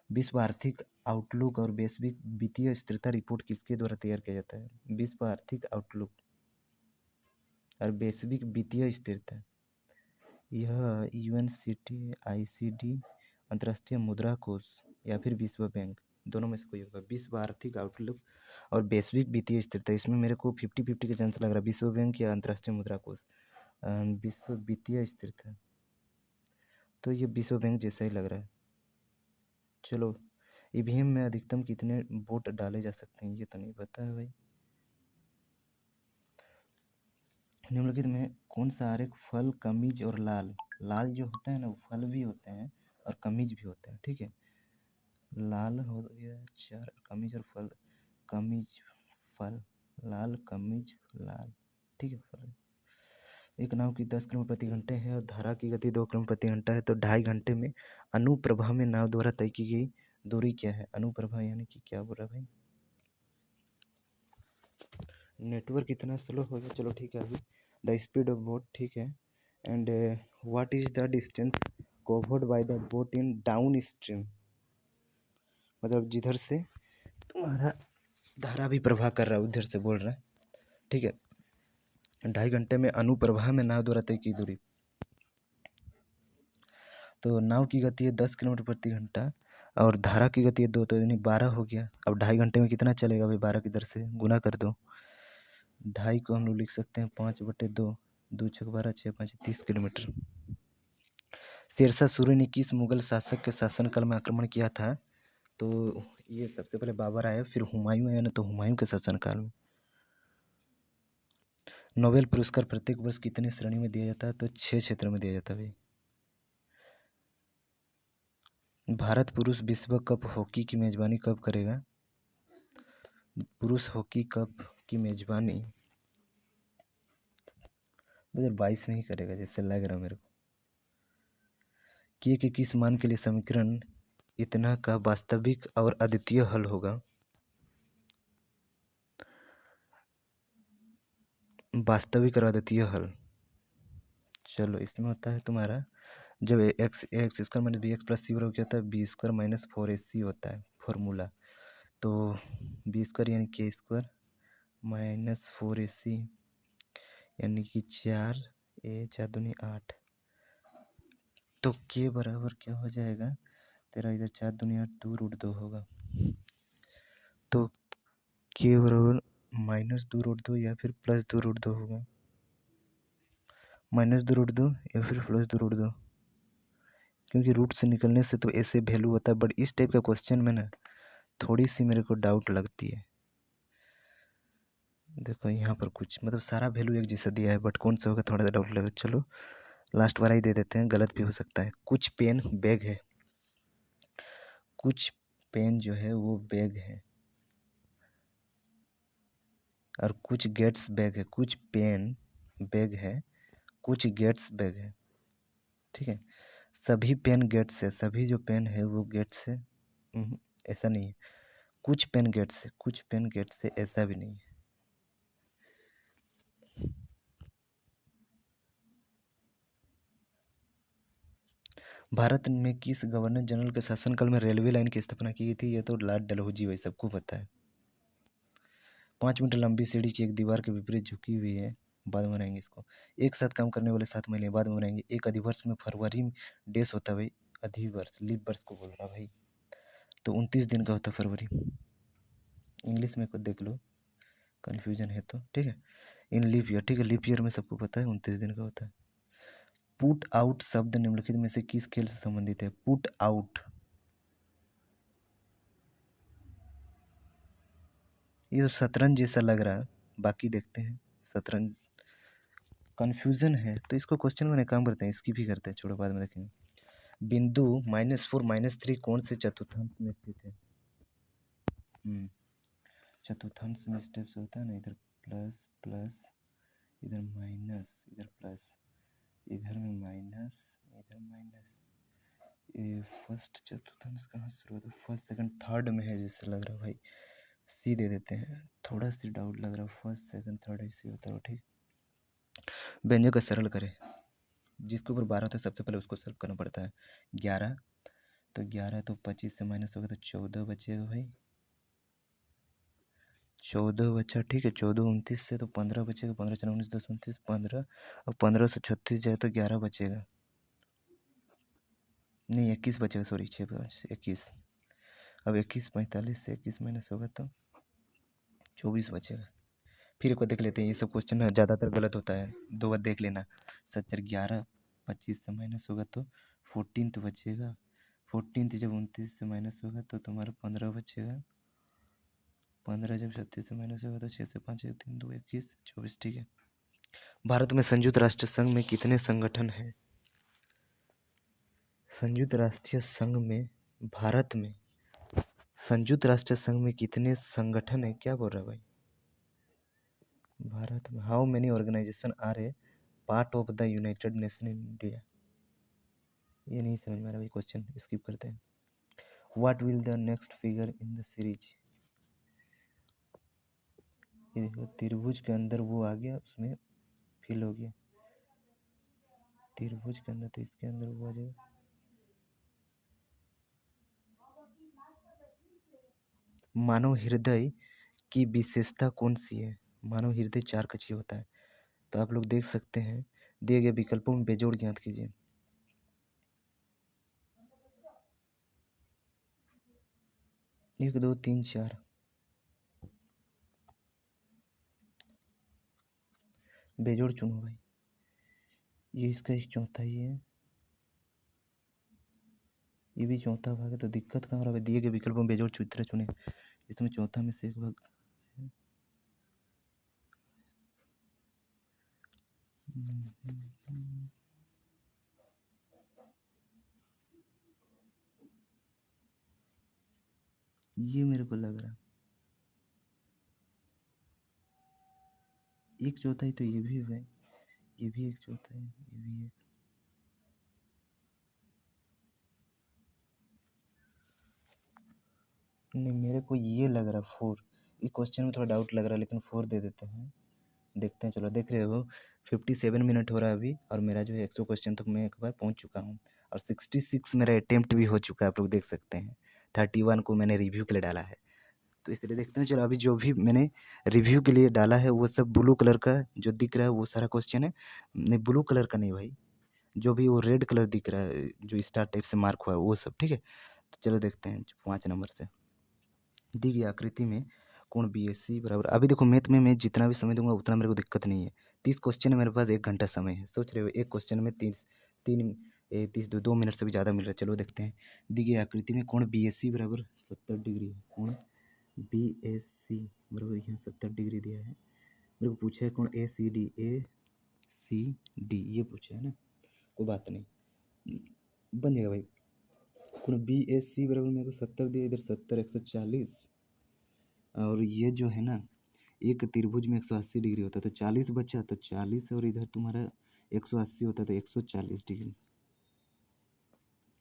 विश्व आर्थिक आउटलुक और वैश्विक वित्तीय स्थिरता रिपोर्ट किसके द्वारा तैयार किया जाता है? विश्व आर्थिक आउटलुक और वैश्विक वित्तीय स्थिरता, यह यूएनसीटी, आईसीडी, अंतर्राष्ट्रीय मुद्रा कोष या फिर विश्व बैंक, दोनों में से कोई होगा। विश्व आर्थिक आउटलुक और वैश्विक वित्तीय स्थिरता, इसमें मेरे को 50-50 का चांस लग रहा है, विश्व बैंक या अंतर्राष्ट्रीय मुद्रा कोष। विश्व वित्तीय स्थिरता, तो ये विश्व बैंक जैसा ही लग रहा है। चलो, ईवीएम में अधिकतम कितने वोट डाले जा सकते हैं, ये तो नहीं पता है भाई। निम्नलिखित में कौन सा आरेख फल, कमीज और लाल, लाल जो होता है ना, वो फल भी होते हैं और कमीज भी होते हैं, ठीक है। लाल हो गया 4, कमीज और फल, कमीज फल, लाल कमीज लाल, ठीक है, फल। एक नाव की 10 किलोमीटर प्रति घंटे है और धारा की गति 2 किलोमीटर प्रति घंटा है, तो 2.5 घंटे में अनुप्रभा में नाव द्वारा तय की गई दूरी क्या है? अनुप्रभा यानी कि क्या बोल रहा भाई? नेटवर्क इतना स्लो हो गया, चलो ठीक है। अभी द स्पीड ऑफ बोट, ठीक है, and what is the distance covered by the boat in down stream, मतलब जिधर से तुम्हारा धारा भी प्रवाह कर रहा है उधर से बोल रहा है, ठीक है। 2.5 घंटे में अनुप्रवाह में नाव द्वारा तय की दूरी, तो नाव की गति है 10 किलोमीटर प्रति घंटा और धारा की गति है 2, तो यानी 12 हो गया। अब 2.5 घंटे में कितना चलेगा भाई? 12 की दर से गुना कर दो। 2.5 को हम लोग लिख सकते हैं 5/2, 2 छक 12, 6 5 30 किलोमीटर। शेरशाह सूरी ने किस मुगल शासक के शासनकाल में आक्रमण किया था? तो ये सबसे पहले बाबर आया, फिर हुमायूं आया ना, तो हुमायूं के शासनकाल में। नोबेल पुरस्कार प्रत्येक वर्ष कितने श्रेणी में दिया जाता है? तो 6 क्षेत्र में दिया जाता है भाई। भारत पुरुष विश्व कप हॉकी की मेजबानी कब करेगा? पुरुष हॉकी कप की मेजबानी 2022 में ही करेगा जैसे लग रहा मेरे को। के किस मान के लिए समीकरण इतना का वास्तविक और अद्वितीय हल होगा? वास्तविक और अद्वितीय हल, चलो इसमें होता है तुम्हारा जब X square minus B X plus C बराबर क्या होता है, बी स्क्वायर माइनस 4ac होता है फॉर्मूला। तो बी स्क्वायर यानी के स्क्वायर माइनस 4ac यानी कि 4 तो के बराबर क्या हो जाएगा तेरा, इधर 4 दूनी 8 2√2 होगा। तो के बराबर -2√2 या फिर +2√2 होगा, -2√2 या फिर +2√2, क्योंकि रूट से निकलने से तो ऐसे वैल्यू होता है। बट इस टाइप का क्वेश्चन में ना थोड़ी सी मेरे को डाउट लगती है। देखो यहाँ पर कुछ मतलब सारा वैल्यू एक जैसा दिया है, बट कौन सा होगा थोड़ा सा डाउट लग रहा है। चलो लास्ट वाला ही दे देते हैं, गलत भी हो सकता है। कुछ पेन बैग है, कुछ पेन जो है वो बैग है, और कुछ गेट्स बैग है। कुछ पेन बैग है, कुछ गेट्स बैग है, ठीक है। सभी पेन गेट्स है, सभी जो पेन है वो गेट्स है, ऐसा नहीं है। कुछ पेन गेट्स है, कुछ पेन गेट्स है, ऐसा भी नहीं है। भारत में किस गवर्नर जनरल के शासनकाल में रेलवे लाइन की स्थापना की गई थी? ये तो लॉर्ड डलहौजी भाई सबको पता है। 5 मीटर लंबी सीढ़ी की एक दीवार के विपरीत झुकी हुई है, बाद में बनाएंगे इसको। एक साथ काम करने वाले 7 महीने बाद में बनाएंगे। एक अधिवर्ष में फरवरी डेस होता है भाई, अधिवर्ष लीप वर्ष को बोल रहा भाई, तो 29 दिन का होता है फरवरी। इंग्लिश में को देख लो, कन्फ्यूजन है तो, ठीक है। इन लीप ईयर, ठीक है, लीप ईयर में सबको पता है 29 दिन का होता है। पुट आउट शब्द निम्नलिखित में से किस खेल से संबंधित है? पुट आउट, ये तो शतरंज जैसा लग रहा है, बाकी देखते हैं। शतरंज कन्फ्यूजन है तो इसको क्वेश्चन में काम करते हैं, इसकी भी करते हैं, छोड़ो बाद में देखेंगे। बिंदु -4 -3 कौन से चतुर्थांश में स्थित है? चतुर्थांश में स्टेप्स होता है ना, इधर प्लस प्लस, इधर माइनस, इधर प्लस, इधर में माइनस, इधर माइनस। ये फर्स्ट चतुर्थांश कहाँ शुरू होता है? फर्स्ट सेकंड थर्ड में है जैसे लग रहा है भाई, सी दे देते हैं, थोड़ा सी डाउट लग रहा है। फर्स्ट सेकंड थर्ड ऐसे होता है, ठीक। व्यंजक का सरल करें, जिसके ऊपर 12 होता है सबसे पहले उसको सॉल्व करना पड़ता है। 11, तो 11 तो 25 से माइनस होगा तो 14 बचेगा भाई, 14 बचा, ठीक है। 14 29 से तो 15 बचेगा, 15 4 19 10 29 15, और 15 से 36 जाए तो 11 बचेगा, नहीं 21 बचेगा, सॉरी 21। अब 21 45 से 21 माइनस होगा तो 24 बचेगा। फिर एक बार देख लेते हैं, ये सब क्वेश्चन ना ज़्यादातर गलत होता है, 2 बार देख लेना। 70 11 25 से माइनस होगा तो 14 बचेगा, 14 जब 29 से माइनस होगा तो तुम्हारा 15 बचेगा, 15 जब 36 से माइनस होगा तो 6 से 5 1 3 2 21 24, ठीक है। भारत में संयुक्त राष्ट्र संघ में कितने संगठन हैं? संयुक्त राष्ट्रीय संघ में, भारत में संयुक्त राष्ट्र संघ में कितने संगठन है? क्या बोल रहा है भाई? भारत में how many organisation are a part of the United Nation in India? ये नहीं समझ में आ रहा भाई, क्वेश्चन स्किप करते हैं। What will the next figure in the series? ये देखो त्रिभुज के अंदर वो आ गया, उसमें फिल हो गया, त्रिभुज के अंदर तो इसके अंदर वो आ जाएगा। मानव हृदय की विशेषता कौन सी है? मानव हृदय 4 कक्षीय होता है, तो आप लोग देख सकते हैं, दिए गए विकल्पों में बेजोड़ ज्ञात कीजिए। 1 2 3 4, बेजोड़ चुनो भाई, ये इसका एक चौथा ही है, ये भी चौथा भाग है, तो दिक्कत कहाँ हो रहा है? दिए गए विकल्पों में बेजोड़ चित्र चुने, इसमें चौथा में से एक भाग है। ये मेरे को लग रहा है एक चौथाई तो ये भी है, ये भी एक चौथा है, ये भी एक। नहीं, मेरे को ये लग रहा 4। ये क्वेश्चन में थोड़ा डाउट लग रहा है, लेकिन 4 दे देते हैं। देखते हैं, चलो देख रहे हो 57 मिनट हो रहा है अभी, और मेरा जो है 100 क्वेश्चन तक मैं एक बार पहुंच चुका हूं, और 66 मेरा अटेम्प्ट भी हो चुका है, आप लोग देख सकते हैं। 31 को मैंने रिव्यू के लिए डाला है, तो इसलिए देखते हैं। चलो अभी जो भी मैंने रिव्यू के लिए डाला है वो सब ब्लू कलर का जो दिख रहा है वो सारा क्वेश्चन है। नहीं, ब्लू कलर का नहीं भाई, जो भी वो रेड कलर दिख रहा है जो स्टार टाइप से मार्क हुआ है वो सब, ठीक है। तो चलो देखते हैं 5 नंबर से। दी गई आकृति में कोण बी एस सी बराबर, अभी देखो मैथ में मैं जितना भी समय दूंगा उतना मेरे को दिक्कत नहीं है। 30 क्वेश्चन है मेरे पास, 1 घंटा समय है, सोच रहे हो एक क्वेश्चन में 2 मिनट से भी ज़्यादा मिल रहा है। चलो देखते हैं। दी गई आकृति में कोण बी एस सी बराबर 70 डिग्री है। कोण बी एस सी बराबर यहाँ 70 डिग्री दिया है। मेरे को पूछा है कोण ए सी डी, ये पूछा है ना, कोई बात नहीं, बन जाएगा भाई। कोण बी एस सी बराबर मेरे को 70 दिया, इधर 70 140, और ये जो है ना एक त्रिभुज में 180 डिग्री होता है, तो 40 बचा, तो 40 और इधर तुम्हारा 180 होता है, तो 140 डिग्री।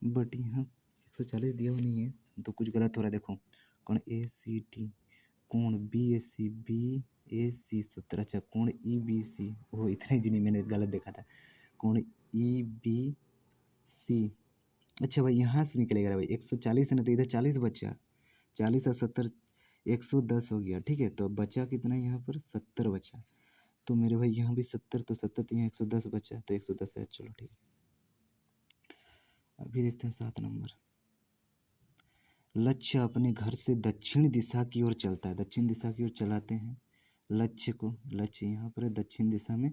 बट यहाँ 140 दिया हुआ नहीं है, तो कुछ गलत हो रहा है। देखो कोण ए सी टी, कोण बी ए सी 70, अच्छा कोण ई बी सी, वो इतने जी नहीं, मैंने गलत देखा था। कोण ई बी सी, अच्छा भाई यहाँ से निकलेगा भाई, 140 है ना, तो इधर 40 बचा, 40 और 70 110 हो गया, ठीक है। तो बचा कितना यहाँ पर 70 बचा, तो मेरे भाई यहाँ भी 70, तो 70 तो यहाँ 110 बचा, तो 110 है। चलो ठीक है, अभी देखते हैं 7 नंबर। लक्ष्य अपने घर से दक्षिण दिशा की ओर चलता है, दक्षिण दिशा की ओर चलाते हैं लक्ष्य को। लक्ष्य यहाँ पर दक्षिण दिशा में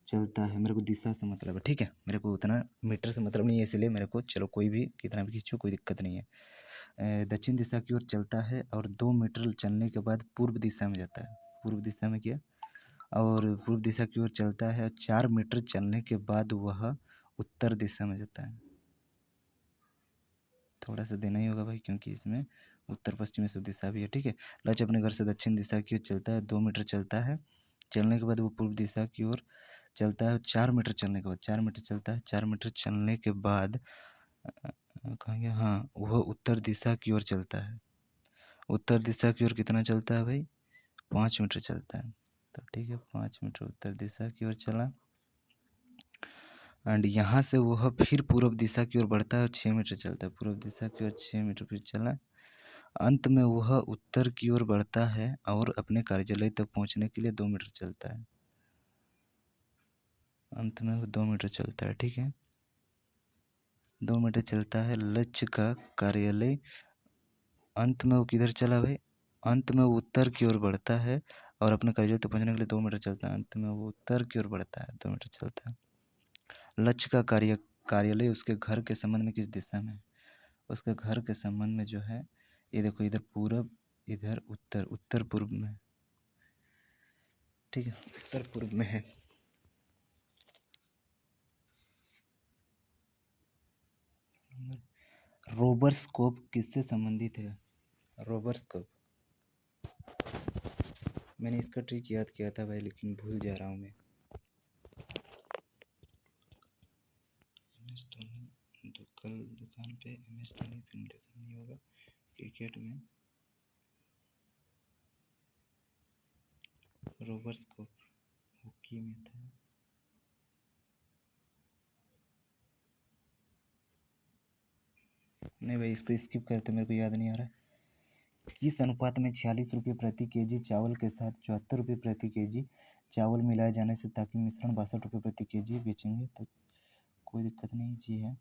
चलता है, मेरे को दिशा से मतलब है, ठीक है। मेरे को उतना मीटर से मतलब नहीं है, इसलिए मेरे को चलो कोई भी कितना भी खींचो कोई दिक्कत नहीं है। दक्षिण दिशा की ओर चलता है और 2 मीटर चलने के बाद पूर्व दिशा में जाता है। पूर्व दिशा में क्या, और पूर्व दिशा की ओर चलता है, 4 मीटर चलने के बाद वह उत्तर दिशा में जाता है। थोड़ा सा देना ही होगा भाई, क्योंकि इसमें उत्तर पश्चिमी सब दिशा भी है, ठीक है। लक्ष्य अपने घर से दक्षिण दिशा की ओर चलता है, 2 मीटर चलता है, चलने के बाद वो पूर्व दिशा की ओर चलता है, 4 मीटर चलने के बाद, 4 मीटर चलता है, 4 मीटर चलने के बाद कहाँ गया, हाँ, वह उत्तर दिशा की ओर चलता है। उत्तर दिशा की ओर कितना चलता है भाई, 5 मीटर चलता है, तो ठीक है 5 मीटर उत्तर दिशा की ओर चला, एंड यहाँ से वह फिर पूर्व दिशा की ओर बढ़ता है और 6 मीटर चलता है, पूर्व दिशा की ओर 6 मीटर फिर चला, अंत में वह उत्तर की ओर बढ़ता है और अपने कार्यालय तक पहुँचने के लिए 2 मीटर चलता है। अंत में वो 2 मीटर चलता है, ठीक है, 2 मीटर चलता है। लक्ष्य का कार्यालय, अंत में वो किधर चला भाई, अंत में वो उत्तर की ओर बढ़ता है और अपने कार्यालय तक पहुँचने के लिए 2 मीटर चलता है, अंत में वो उत्तर की ओर बढ़ता है, 2 मीटर चलता है। लक्ष्य का कार्यालय उसके घर के संबंध में किस दिशा में है, उसके घर के संबंध में जो है, ये देखो इधर पूरब, इधर उत्तर, उत्तर पूर्व में, ठीक है, उत्तर पूर्व में है। रोबर्सकोप किससे संबंधित है, रोबर्सकोप, मैंने इसका ट्रिक याद किया था भाई, लेकिन भूल जा रहा हूँ मैं। कल दुकान पे MS धोनी फिल्म देखा नहीं होगा, क्रिकेट में रोबर्सकोप, हॉकी में था, नहीं भाई इसको स्किप करते, मेरे को याद नहीं आ रहा है। किस अनुपात में 46 रुपये प्रति केजी चावल के साथ 74 रुपये प्रति केजी चावल मिलाए जाने से, ताकि मिश्रण 62 रुपये प्रति केजी बेचेंगे, तो कोई दिक्कत नहीं जी है।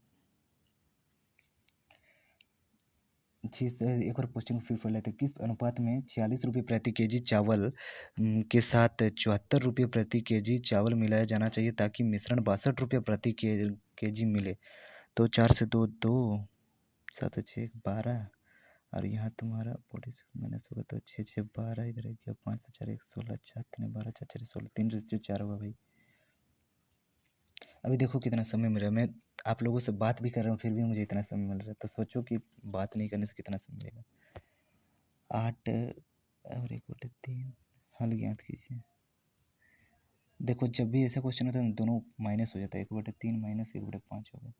जी सर, एक बार क्वेश्चन फिर पढ़ लेते हैं। किस अनुपात में 46 रुपये प्रति केजी चावल के साथ 74 रुपये प्रति केजी चावल मिलाया जाना चाहिए, ताकि मिश्रण 62 रुपये प्रति केजी मिले। तो 4 से 2 2, 7 6 12, और यहाँ तुम्हारा 46 माइनस होगा तो 6 6 12, इधर गया 5 से 4 1 16, 4 3 12, 4 4 16, 3 होगा भाई। अभी देखो कितना समय मिल रहा है, मैं आप लोगों से बात भी कर रहा हूँ फिर भी मुझे इतना समय मिल रहा है, तो सोचो कि बात नहीं करने से कितना समय मिलेगा। 8 और 1/3 हल ज्ञात कीजिए। देखो जब भी ऐसा क्वेश्चन होता है ना दोनों माइनस हो जाता है, 1/3 माइनस 1/5 होगा,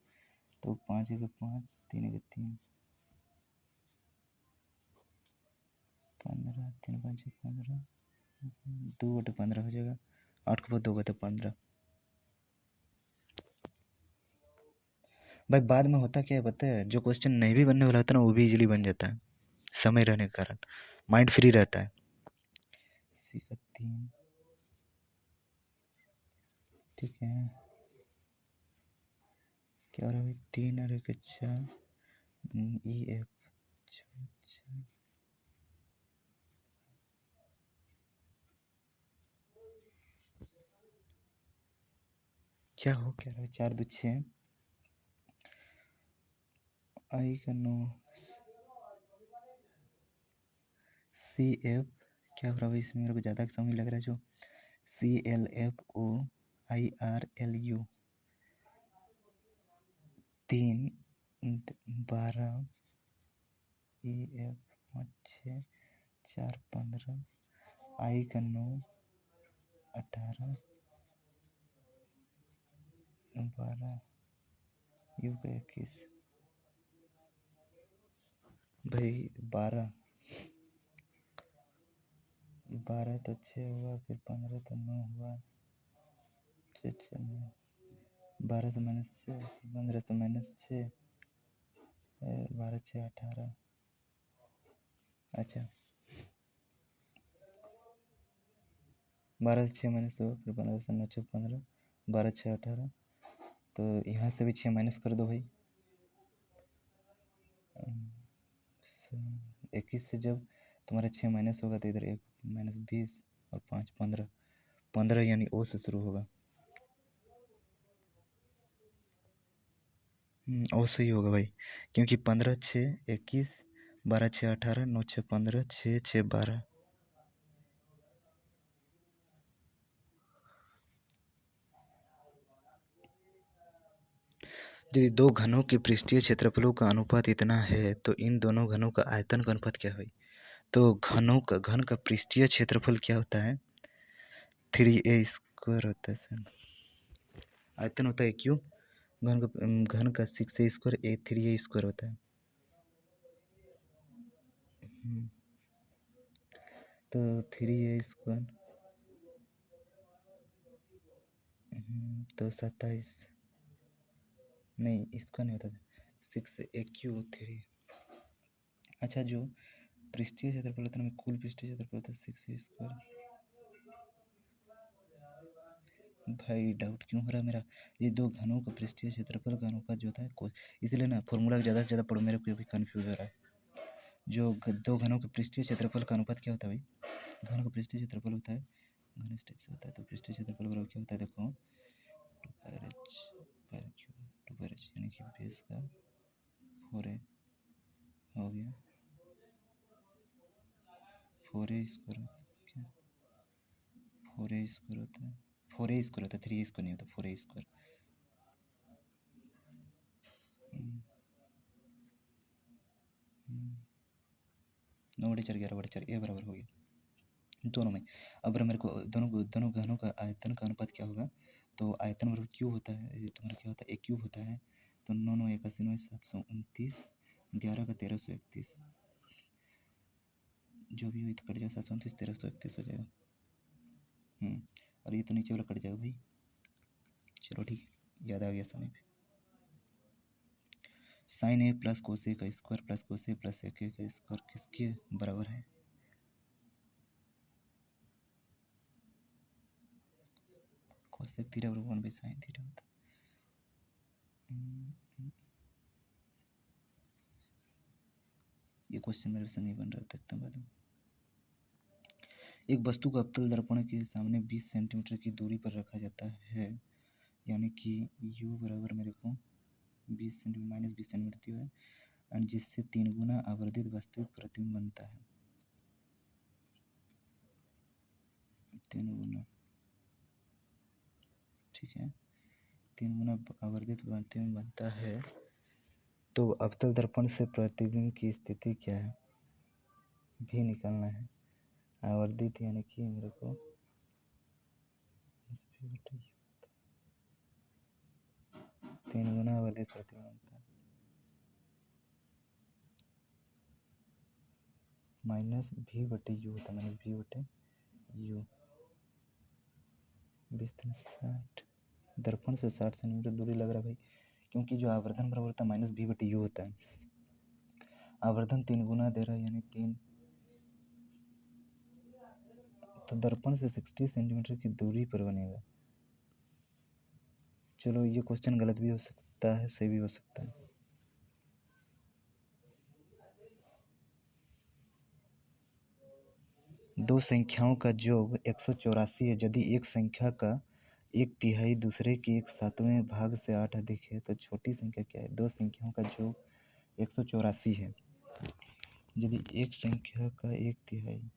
तो 5 एक 5, 3 एक 3, 15, 3 5 15, 2/15 हो जाएगा, 8 के बाद 2 तो 15। भाई बाद में होता क्या है पता है, जो क्वेश्चन नहीं भी बनने वाला होता है ना वो भी इजीली बन जाता है, समय रहने के कारण माइंड फ्री रहता है। सी का 3, ठीक है, क्या हो रहा है भाई, 3 और 1 4, ई एफ, अच्छा क्या हो क्या रहा है, 4 2 6, आई का 9, सी एफ, क्या हो रहा है भाई इसमें, मेरे को ज़्यादा समझ लग रहा है जो CLFOIRLU, 3 12, EF 6 4 15, आई का 9 18 12, यू का 21, भाई 12 12 तो 6 हुआ, फिर 15 तो 9 हुआ, 6 6 9, 12 से -6, 15 से -6, 12 6 18, अच्छा 12 से 6 माइनस 2, फिर 15 से 9 6 15, 12 6 18, तो यहाँ से भी 6 माइनस कर दो भाई, 21 से जब तुम्हारा 6 माइनस होगा तो इधर 1 -20 और 5 15, 15 यानी ओ से शुरू होगा, ओ से ही होगा भाई, क्योंकि 15 6 21, 12 6 18, 9 6 15, 6 6 12, यदि दो घनों के पृष्ठीय क्षेत्रफलों का अनुपात इतना है तो इन दोनों घनों का आयतन का अनुपात क्या है। तो घन का पृष्ठीय क्षेत्रफल क्या होता है, 3a² होता है सर, आयतन होता है क्यू, घन का 6a² ए 3a² होता है, तो 3a², तो 27, नहीं इसका नहीं होता था, 6a³ 3, अच्छा जो पृष्ठीय क्षेत्रफल होता है ना, कुल पृष्ठीय क्षेत्रफल होता है 6a², भाई डाउट क्यों हो रहा है मेरा, ये दो घनों का पृष्ठीय क्षेत्रफल का अनुपात जो होता है, इसलिए ना फॉर्मूला ज़्यादा से ज़्यादा पढ़ो, मेरे को भी कन्फ्यूज हो रहा है, जो दो घनों के पृष्ठीय क्षेत्रफल का अनुपात क्या होता है भाई, घन का पृष्ठीय क्षेत्रफल होता है, घन इस टाइप से होता है, तो पृष्ठीय क्षेत्रफल बराबर क्या होता है, देखो 2πr/h यानी कि बेस का 4a हो गया, 4a² क्या, 4a² होता है, 4a² होता है, 3a² नहीं होता, 4a², नौ बटे 4 11 बटे 4 ए बराबर हो गया दोनों में। अब मेरे को दोनों घनों का आयतन का अनुपात क्या होगा, तो आयतन बराबर क्यूब होता है, ये तुम्हारा क्या होता है, एक क्यूब होता है, तो 9 9 81 9 729, 11 का 1331, जो भी हो तो कट जाएगा, 729 1331 हो जाएगा, और ये तो नीचे वाला कट जाएगा भाई, चलो ठीक है, याद आ गया समय पे, साइन ए प्लस कोस ए का स्क्वायर प्लस कोस ए प्लस सेक ए का स्क्वायर किसके बराबर है, कोसेक थीटा बराबर 1/sin थीटा होता है, ये क्वेश्चन मेरे से नहीं बन रहा था एकदम बाद में। एक वस्तु को अवतल दर्पण के सामने 20 सेंटीमीटर की दूरी पर रखा जाता है, यानी कि u बराबर मेरे को 20 सेंटीमीटर -20 सेंटीमीटर दिया है, एंड जिससे 3 गुना आवर्धित वास्तविक प्रतिबिंब बनता है, 3 गुना, ठीक है, 3 गुना आवर्धित प्रतिबिंब बनता है, तो अवतल दर्पण से प्रतिबिंब की स्थिति क्या है भी निकालना है, आवर्धित यानी कि मेरे को 3 गुना अवधित प्रतिबंधता माइनस भी बटे यू होता है, माइनस भी बटे यू। 20×60 दर्पण से 60 सेंटीमीटर दूरी लग रहा है भाई, क्योंकि जो आवर्धन बराबर होता है माइनस भी बटे यू होता है। आवर्धन 3 गुना दे रहा है यानी 3, तो दर्पण से 60 सेंटीमीटर की दूरी पर बनेगा। चलो ये क्वेश्चन गलत भी हो सकता है, सही भी हो सकता है। दो संख्याओं का योग 184 है। यदि एक संख्या का 1/3 दूसरे के 1/7वें भाग से 8 अधिक है तो छोटी संख्या क्या है? दो संख्याओं का योग 184 है। यदि एक संख्या का 1/3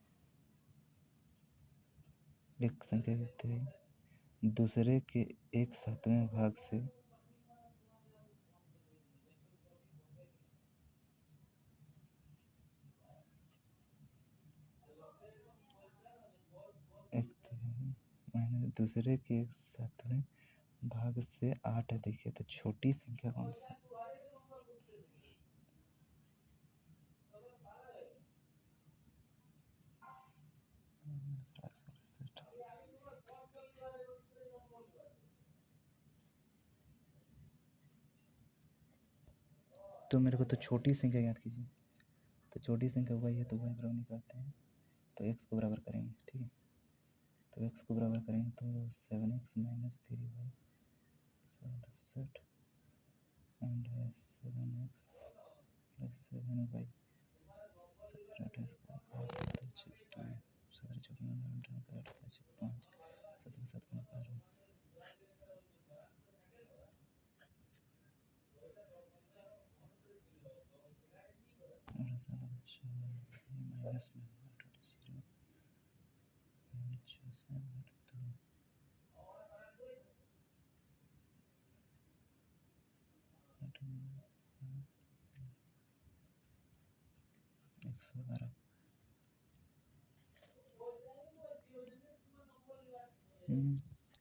दूसरे के 1/7वें भाग से दूसरे के 1/7वें भाग से 8 अधिक है तो छोटी संख्या कौन सी? तो मेरे को तो छोटी संख्या याद कीजिए, तो छोटी संख्या वही है तो वही बराबर निकालते हैं, तो x को बराबर करेंगे, ठीक है। तो x को बराबर करेंगे तो 7x minus 3y 67 and 7x plus 7y 112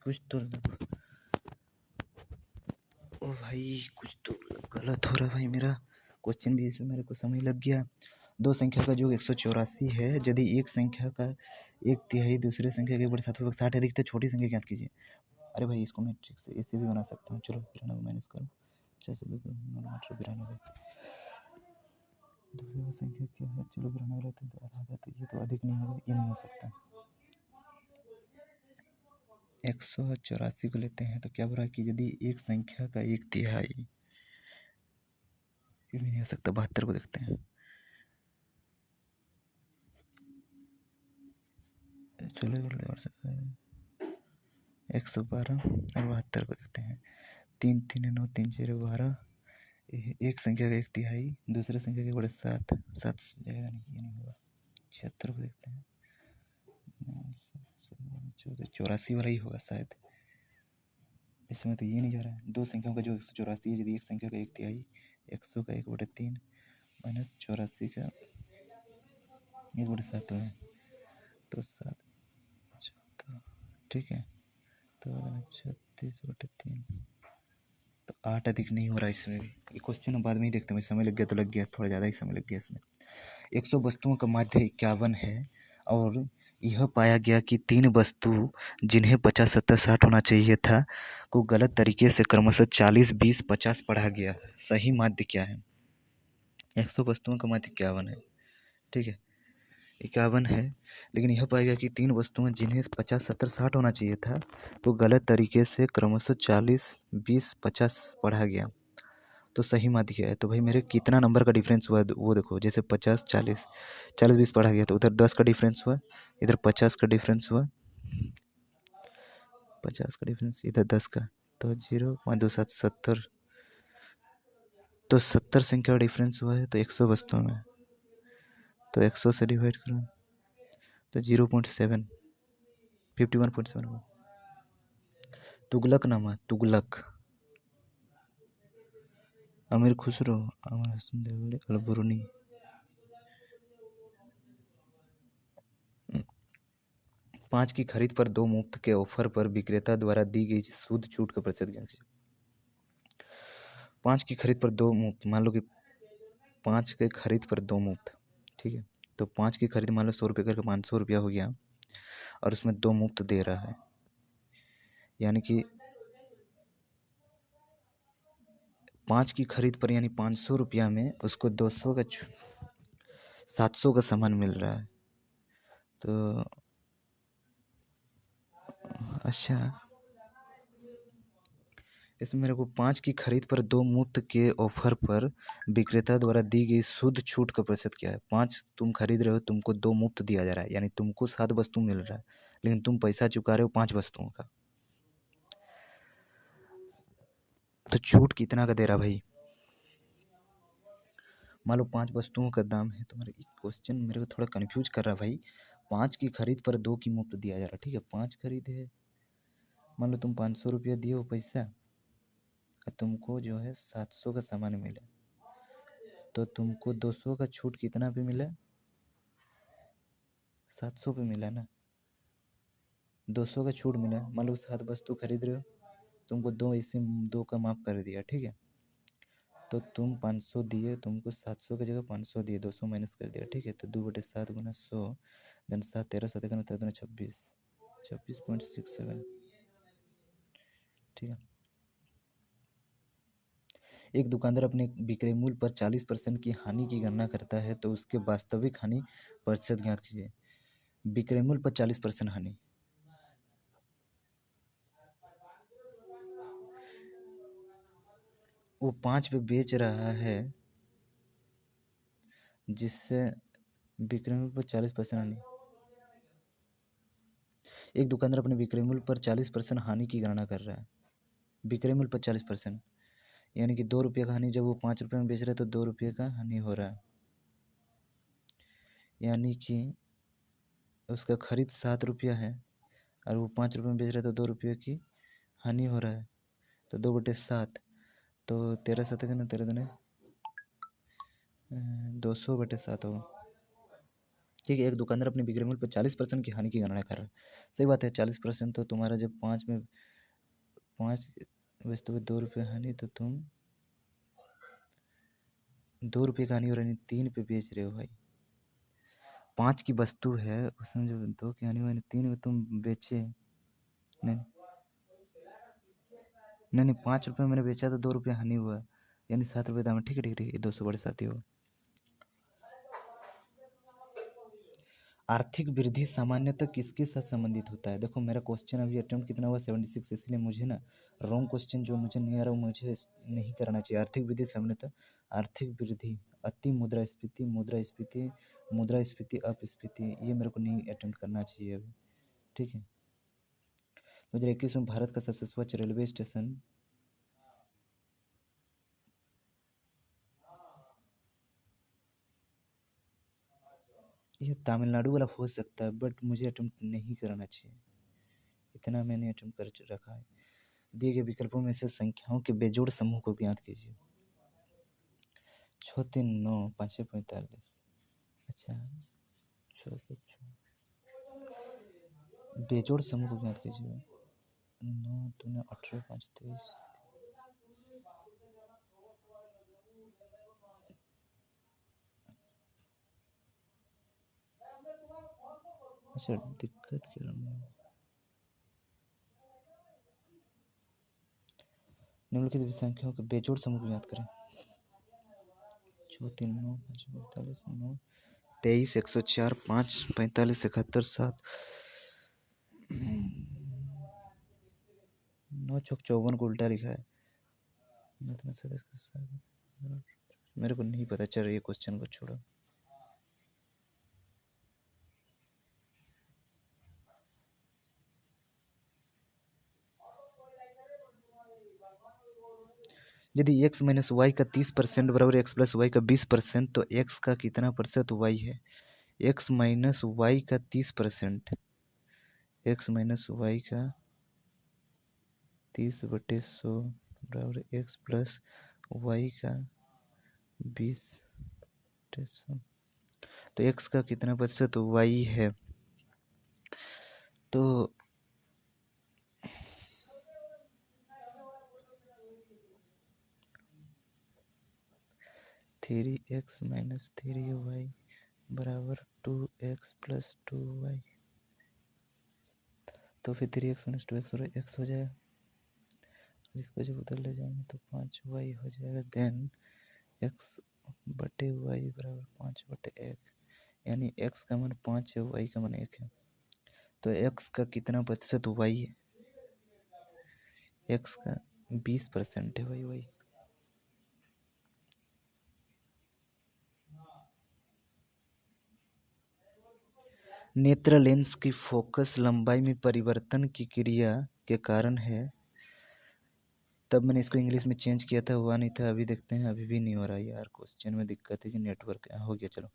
कुछ तो ओ भाई कुछ तो गलत हो रहा है भाई, मेरा क्वेश्चन भी इसमें मेरे को समझ लग गया। दो संख्या का योग 184 है। यदि एक संख्या का 1/3 दूसरे संख्या के बड़े 60 अधिक तो छोटी संख्या ज्ञात कीजिए। अरे भाई इसको मैं ट्रिक से इससे भी बना सकता हूँ। चलो 92 माइनस करो 692 दूसरी संख्या क्या है? चलो 92 रहते हैं तो आधा, तो ये तो अधिक नहीं होगा, ये नहीं हो सकता। 184 को लेते हैं तो क्या बोला कि यदि एक संख्या का 1/3, ये भी नहीं हो सकता। 72 को देखते हैं, चलो 112 और 72 को देखते हैं। 3 3 9 3 0 12, एक संख्या का 1/3 दूसरे संख्या के बड़े 7 जाएगा नहीं, ये नहीं होगा। 76 को देखते हैं, 84 वाला ही होगा शायद, इसमें तो ये नहीं जा रहा है। दो संख्याओं का जो 184 है, यदि एक संख्या का 1/3 100 का 1/3 माइनस 84 का 1/7 है तो 7, ठीक है। तो 36/3 तो 8 अधिक नहीं हो रहा इसमें भी। ये क्वेश्चन बाद में ही देखते हैं, समय लग गया तो लग गया, थोड़ा ज़्यादा ही समय लग गया इसमें। 100 वस्तुओं का माध्य 51 है और यह पाया गया कि 3 वस्तु जिन्हें 50 70 60 होना चाहिए था को गलत तरीके से क्रमशः 40 20 50 पढ़ा गया। सही माध्य क्या है? 100 वस्तुओं का माध्य 51 है, ठीक है, 51 है, लेकिन यह पाया गया कि 3 वस्तुएं जिन्हें 50 70 60 होना चाहिए था वो गलत तरीके से क्रमशः 40 20 50 पढ़ा गया। तो सही माध्य क्या है? तो भाई मेरे कितना नंबर का डिफरेंस हुआ वो देखो। जैसे 50 40 40 20 पढ़ा गया तो उधर 10 का डिफरेंस हुआ, इधर 50 का डिफरेंस हुआ, 50 का डिफरेंस इधर 10 का, तो 0.27 70, तो 70 संख्या का डिफरेंस हुआ है तो 100 वस्तुओं में, तो 100 से डिवाइड करो तो 0.7 51.7 हुआ। तुगलक नामा, तुगलक, अमीर खुसरो, अमर हसन देवड़ी, अलबरूनी। 5 की खरीद पर 2 मुफ्त के ऑफर पर विक्रेता द्वारा दी गई शुद्ध छूट का प्रतिशत ज्ञात कीजिए। 5 की खरीद पर 2 मुफ्त, मान लो कि 5 के खरीद पर 2 मुफ्त, ठीक है। तो 5 की खरीद मान लो 100 रुपये करके 500 रुपया हो गया, और उसमें 2 मुफ्त दे रहा है, यानी कि 5 की खरीद पर यानी 500 रुपया में उसको 200 का 700 का सामान मिल रहा है। तो अच्छा, इसमें मेरे को 5 की खरीद पर 2 मुफ्त के ऑफर पर विक्रेता द्वारा दी गई शुद्ध छूट का प्रतिशत क्या है। 5 तुम खरीद रहे हो, तुमको 2 मुफ्त दिया जा रहा है, यानी तुमको 7 वस्तु मिल रहा है, लेकिन तुम पैसा चुका रहे हो 5 वस्तुओं का। तो छूट कितना का दे रहा भाई। मान लो 5 वस्तुओं का दाम है, तुम्हारा क्वेश्चन मेरे को थोड़ा कन्फ्यूज कर रहा है भाई। 5 की खरीद पर 2 की मुफ्त दिया जा रहा है, ठीक है। 5 खरीद है, मान लो तुम 500 रुपया दिए हो पैसा, और तुमको जो है 700 का सामान मिला, तो तुमको 200 का छूट कितना पे मिला, 700 पे मिला ना। 200 का छूट मिला, मान लो 7 वस्तु खरीद रहे हो, तुमको 2 इससे 2 का माफ़ कर दिया, ठीक है। तो तुम 500 दिए, तुमको 700 की जगह 500 दिए, 200 माइनस कर दिया, ठीक है। तो 2/7 गुना 100, देन 7 13 7 13 13 26, 26.67, ठीक है। एक दुकानदार अपने विक्रय मूल्य पर 40% की हानि की गणना करता है, तो उसके वास्तविक हानि प्रतिशत ज्ञात कीजिए। विक्रय मूल्य पर 40% हानि, वो 5 पे बेच रहा है, जिससे विक्रय मूल्य पर 40% हानि। एक दुकानदार अपने विक्रय मूल्य पर 40% हानि की गणना कर रहा है। विक्रय मूल्य पर 40%, यानी कि 2 रुपये का हानि, जब वो 5 रुपये में बेच रहा है तो 2 रुपये का हानि हो रहा है, यानी कि उसका खरीद 7 रुपया है और वो 5 रुपये में बेच रहा है, तो 2 रुपये की हानि हो रहा है। तो 2/7, तो 13 7 ना 13 दूने 200/7 होगा, ठीक है। एक दुकानदार अपने विक्रय मूल्य पर 40% की हानि की गणना कर रहा है। सही बात है, 40%। तो तुम्हारा जब 5 वस्तु पे 2 रुपये हानि, तो तुम 2 रुपये का हानि हो रहा है, 3 पे बेच रहे हो भाई। 5 की वस्तु है, उसमें जो 2 की हानि हुई, 3 में तुम बेचे। नहीं नहीं नहीं, 5 रुपये मैंने बेचा तो 2 रुपये हानि हुआ, यानी 7 रुपये दाम, ठीक है ठीक है, ये 200/7 ही होगा। आर्थिक वृद्धि सामान्यतः किसके साथ संबंधित होता है। देखो मेरा क्वेश्चन अभी अटेम्प्ट कितना हुआ, 76, इसलिए मुझे ना रॉन्ग क्वेश्चन जो मुझे नहीं आ रहा वो मुझे नहीं करना चाहिए। आर्थिक वृद्धि सामान्यतः, आर्थिक वृद्धि, अति मुद्रास्फीति, मुद्रास्फीति, मुद्रास्फीति, अपस्फीति, ये मेरे को नहीं अटेम्प्ट करना चाहिए अभी, ठीक है। 2021 में भारत का सबसे स्वच्छ रेलवे स्टेशन ये तमिलनाडु वाला हो सकता है, बट मुझे अटेम्प्ट नहीं करना चाहिए, इतना मैंने अटेम्प्ट कर रखा है। दिए गए विकल्पों में से संख्याओं के बेजोड़ समूह को ज्ञात कीजिए। 6 3 9 5 6 45, अच्छा 6 6 बेजोड़ समूह को ज्ञात कीजिए। 9 2 18 5 23, अच्छा दिक्कत क्या है। निम्नलिखित संख्याओं के बेजोड़ समूह को ज्ञात करें। 6 3 9 5 45 9 23 104 5 45 71 7 9 6 54 को उल्टा लिखा है। मेरे को नहीं पता, चल ये क्वेश्चन को छोड़ो। यदि x माइनस वाई का 30% बराबर x प्लस वाई का 20%, तो x का कितना प्रतिशत y है। x माइनस वाई का 30%, x माइनस वाई का 30/100 बराबर x प्लस वाई का 20/100, तो x का कितना प्रतिशत y है। तो 3x माइनस 3y बराबर 2x प्लस 2y। तो फिर 3x माइनस 2x और x हो जाएगा, इसको जब उधर ले जाएंगे तो 5y हो जाएगा। देन x बटे y बराबर 5/1, यानी x का मान 5 है, y का मान 1 है। तो x का कितना प्रतिशत y है? x का 20% है भाई y। नेत्र लेंस की फोकस लंबाई में परिवर्तन की क्रिया के कारण है। तब मैंने इसको इंग्लिश में चेंज किया था, हुआ नहीं था। अभी देखते हैं, अभी भी नहीं हो रहा यार। क्वेश्चन में दिक्कत है कि नेटवर्क हो गया। चलो,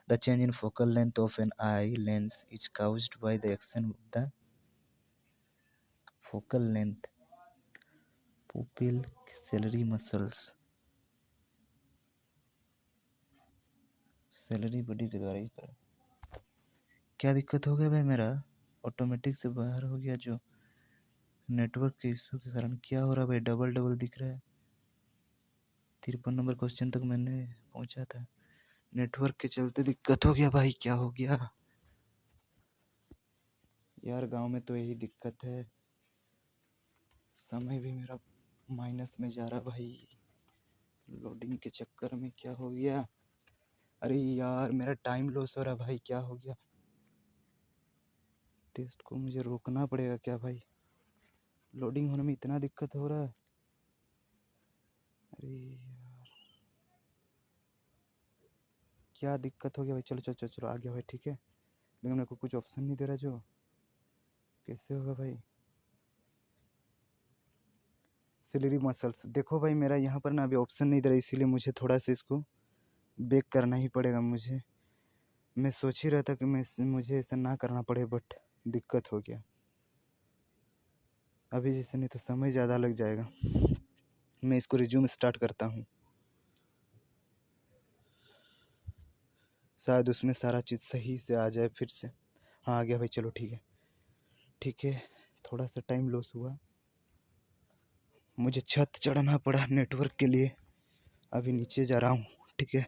the change in focal length of an eye lens is caused by the action of the focal length pupil ciliary muscles, ciliary body के द्वारा ही कर। क्या दिक्कत हो गया भाई? मेरा ऑटोमेटिक से बाहर हो गया जो नेटवर्क के इशू के कारण। क्या हो रहा भाई? डबल डबल दिख रहा है। 53 नंबर क्वेश्चन तक मैंने पहुंचा था, नेटवर्क के चलते दिक्कत हो गया भाई। क्या हो गया यार? गांव में तो यही दिक्कत है। समय भी मेरा माइनस में जा रहा भाई, लोडिंग के चक्कर में। क्या हो गया? अरे यार, मेरा टाइम लॉस हो रहा भाई। क्या हो गया? टेस्ट को मुझे रोकना पड़ेगा क्या भाई? लोडिंग होने में इतना दिक्कत हो रहा है। अरे यार, क्या दिक्कत हो गया भाई? चलो चलो चलो चलो, आ गया भाई, ठीक है। लेकिन मेरे को कुछ ऑप्शन नहीं दे रहा जो। कैसे होगा भाई? सिलरी मसल्स, देखो भाई मेरा यहाँ पर ना अभी ऑप्शन नहीं दे रहा, इसीलिए मुझे थोड़ा सा इसको बेक करना ही पड़ेगा मुझे। मैं सोच ही रहा था कि मुझे ऐसा ना करना पड़े, बट दिक्कत हो गया अभी। जैसे नहीं तो समय ज़्यादा लग जाएगा। मैं इसको रिज्यूम स्टार्ट करता हूँ, शायद उसमें सारा चीज़ सही से आ जाए फिर से। हाँ, आ गया भाई। चलो ठीक है, ठीक है। थोड़ा सा टाइम लॉस हुआ, मुझे छत चढ़ना पड़ा नेटवर्क के लिए। अभी नीचे जा रहा हूँ, ठीक है।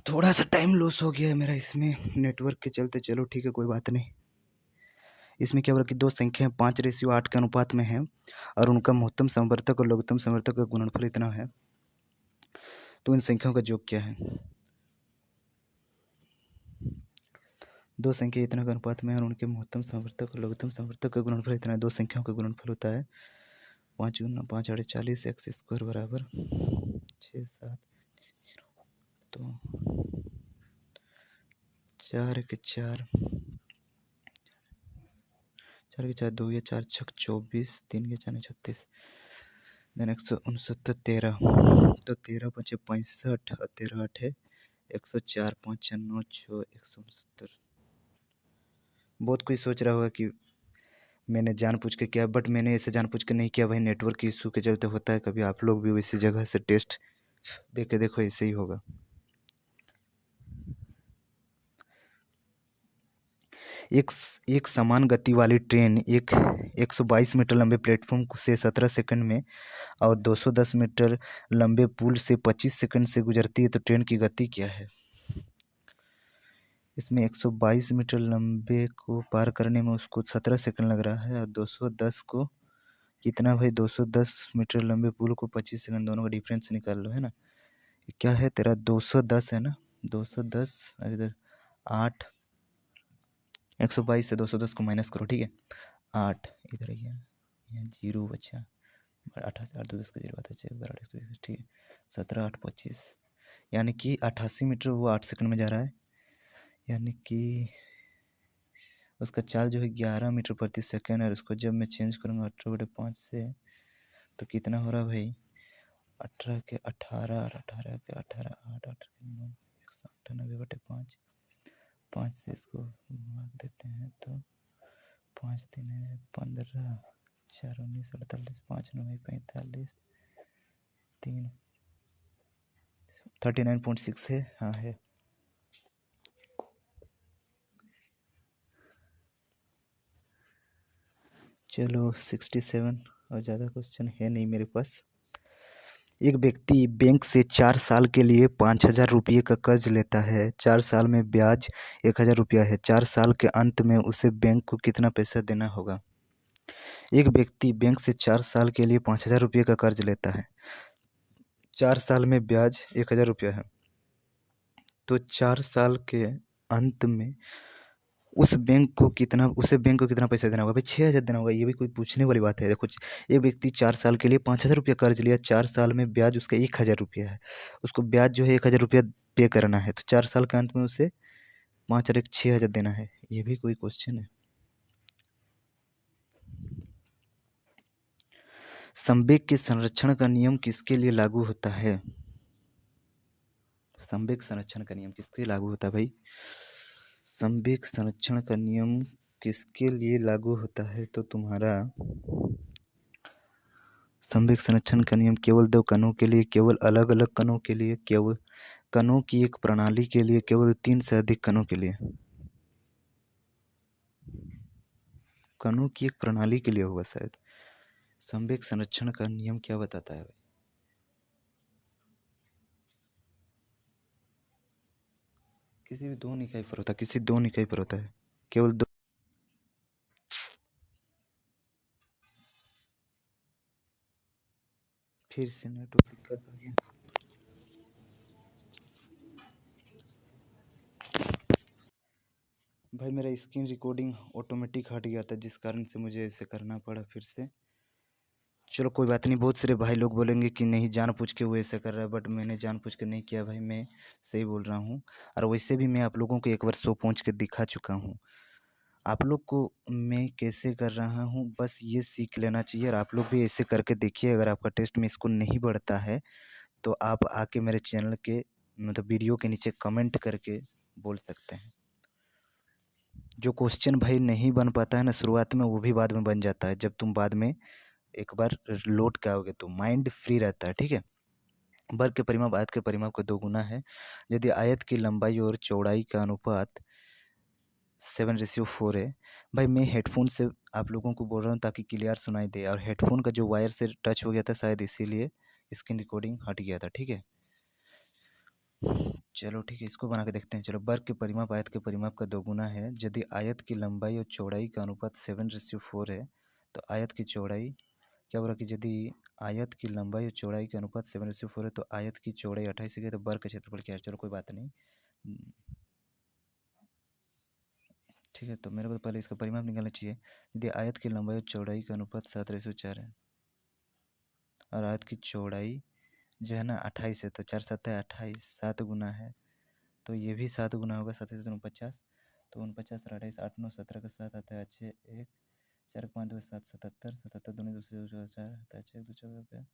थोड़ा सा टाइम लॉस हो गया है मेरा इसमें नेटवर्क के चलते। चलो ठीक है, कोई बात नहीं। इसमें क्या हो रहा है कि दो संख्याएं 5:8 के अनुपात में है और उनका महत्तम समवर्तक और लघुत्तम समवर्तक का गुणनफल इतना है। तो इन संख्याओं का योग क्या है? दो संख्या इतना का अनुपात में है और उनके महत्तम समवर्तक और लघुत्तम समवर्तक का गुणनफल इतना है। दो संख्याओं का गुणनफल होता है 5 × 5 = 40 x स्क्वायर बराबर 6 7। तो 4 के 4 4 के 4 2 या 4 छक 24, 3 के 4 36। देन 169 13, तो 13 5 65 और 13 8 है 104 5 9 6 169। बहुत कोई सोच रहा होगा कि मैंने जानबूझ के किया, बट मैंने ऐसे जानबूझ के नहीं किया भाई। नेटवर्क की इशू के चलते होता है कभी। आप लोग भी वैसी जगह से टेस्ट दे के देखो, ऐसे ही होगा। एक एक समान गति वाली ट्रेन एक 122 मीटर लंबे प्लेटफॉर्म से 17 सेकंड में और 210 मीटर लंबे पुल से 25 सेकंड से गुजरती है, तो ट्रेन की गति क्या है? इसमें 122 मीटर लंबे को पार करने में उसको 17 सेकंड लग रहा है और 210 को कितना भाई? 210 मीटर लंबे पुल को 25 सेकंड, दोनों का डिफरेंस निकाल लो, है ना। क्या है तेरा? 210 है ना, 210 और इधर 8। 122 से 210 को माइनस करो, ठीक है। 8 इधर ही है, यहाँ 0 बचा। 88 8 2 10 का 0 आता है 12 ठीक है। 17 8 25, यानी कि 88 मीटर वो 8 सेकंड में जा रहा है। यानी कि उसका चाल जो है 11 मीटर प्रति सेकंड है। और उसको जब मैं चेंज करूँगा 18/5 से, तो कितना हो रहा भाई? 18 के 18 और 18 के 18 8 8 के 9 198/5। 5 से इसको भाग देते हैं तो 5 3 है 15, 4 19 48, 5 9 45, 3 39.6 है, हाँ है। चलो 67, और ज़्यादा क्वेश्चन है नहीं मेरे पास। एक व्यक्ति बैंक से 4 साल के लिए 5,000 रुपये का कर्ज लेता है। 4 साल में ब्याज 1,000 रुपया है। 4 साल के अंत में उसे बैंक को कितना पैसा देना होगा? एक व्यक्ति बैंक से 4 साल के लिए 5,000 रुपये का कर्ज लेता है। 4 साल में ब्याज 1,000 रुपया है। तो 4 साल के अंत में उसे बैंक को कितना पैसा देना होगा भाई? 6,000 देना होगा। ये भी कोई पूछने वाली बात है? देखो, एक व्यक्ति 4 साल के लिए 5,000 रुपया कर्ज लिया। 4 साल में ब्याज उसका 1,000 रुपया है। उसको ब्याज जो है 1,000 रुपया पे करना है। तो 4 साल के अंत में उसे 5 और 1 6,000 देना है। ये भी कोई क्वेश्चन है? संवेग के संरक्षण का नियम किसके लिए लागू होता है? संवेग संरक्षण का नियम किसके लिए लागू होता है भाई? संवेग संरक्षण का नियम किसके लिए लागू होता है? तो तुम्हारा संवेग संरक्षण का नियम केवल 2 कणों के लिए, केवल अलग अलग कणों के लिए, केवल कणों की एक प्रणाली के लिए, केवल 3 से अधिक कणों के लिए। कणों की एक प्रणाली के लिए होगा शायद। संवेग संरक्षण का नियम क्या बताता है भाई? किसी भी 2 इकाई पर होता है, किसी 2 इकाई पर होता है, केवल 2। फिर से नेटवर्क दिक्कत हो गया। भाई मेरा स्क्रीन रिकॉर्डिंग ऑटोमेटिक हट गया था, जिस कारण से मुझे ऐसे करना पड़ा फिर से। चलो कोई बात नहीं। बहुत सारे भाई लोग बोलेंगे कि नहीं जानबूझ के वो ऐसा कर रहा है, बट मैंने जानबूझ के नहीं किया भाई, मैं सही बोल रहा हूँ। और वैसे भी मैं आप लोगों को एक बार शो पहुँच के दिखा चुका हूँ। आप लोग को मैं कैसे कर रहा हूँ बस ये सीख लेना चाहिए, और आप लोग भी ऐसे करके देखिए। अगर आपका टेस्ट में स्कोर नहीं बढ़ता है तो आप आके मेरे चैनल के मतलब वीडियो के नीचे कमेंट करके बोल सकते हैं। जो क्वेश्चन भाई नहीं बन पाता है ना शुरुआत में, वो भी बाद में बन जाता है। जब तुम बाद में एक बार लौट के आओगे तो माइंड फ्री रहता है, ठीक है। वर्ग के परिमाप आयत के परिमाप का 2 गुना है। यदि आयत की लंबाई और चौड़ाई का अनुपात 7:4 है। भाई मैं हेडफोन से आप लोगों को बोल रहा हूँ ताकि क्लियर सुनाई दे, और हेडफोन का जो वायर से टच हो गया था शायद इसीलिए स्क्रीन रिकॉर्डिंग हट गया था, ठीक है। चलो ठीक है, इसको बना के देखते हैं। चलो, वर्ग के परिमाप आयत के परिमाप का 2 गुना है। यदि आयत की लंबाई और चौड़ाई का अनुपात 7:4 है तो आयत की चौड़ाई क्या हो रहा कि यदि आयत की लंबाई और चौड़ाई के अनुपात 7:4 है तो आयत की चौड़ाई 28 है, तो वर्ग का क्षेत्रफल क्या है? चलो कोई बात नहीं, ठीक है। तो मेरे को तो पहले इसका परिमाप निकालना चाहिए। यदि आयत की लंबाई और चौड़ाई का अनुपात 7:4 है और आयत की चौड़ाई जो है ना 28 है, तो 4 7 है 28, 7 गुना है, तो ये भी 7 गुना होगा। 7 7 49, तो 49 और 28 8 9 17 का 7 आता है 6 1 4 5 2 7 77 77 दूनी 2 से 4 आता है 6 2 14 15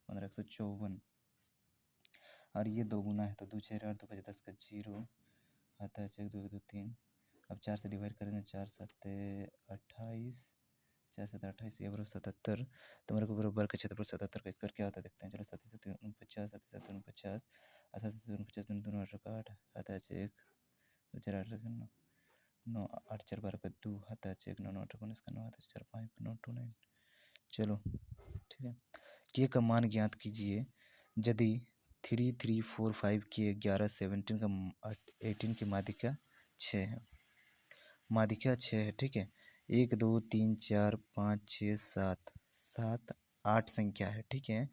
154, और ये 2 गुना है तो 2 6 8 2 5 10 का 0 आता है 6 2 2 3। अब 4 से डिवाइड करेंगे, 4 7 28, 4 7 28, ये बराबर 77। तो मेरे को बराबर का क्षेत्रफल 77 का स्क्वायर क्या होता है देखते हैं। चलो 7 7 49, 7 7 49, 7 7 49 दोनों 8 का 8 आता है 1 2 4 8 का 9 9 8 4 12 का 2 आता है 1 9 9 8 19 का 9 आता है 4 5 9 2 9। चलो ठीक है, के का मान ज्ञात कीजिए। यदि 3 3 4 5 के 11 17 का 18 की माध्यिका 6 है, माध्यिका 6 है, ठीक है। 1 2 3 4 5 6 7 7 8 संख्या है, ठीक है।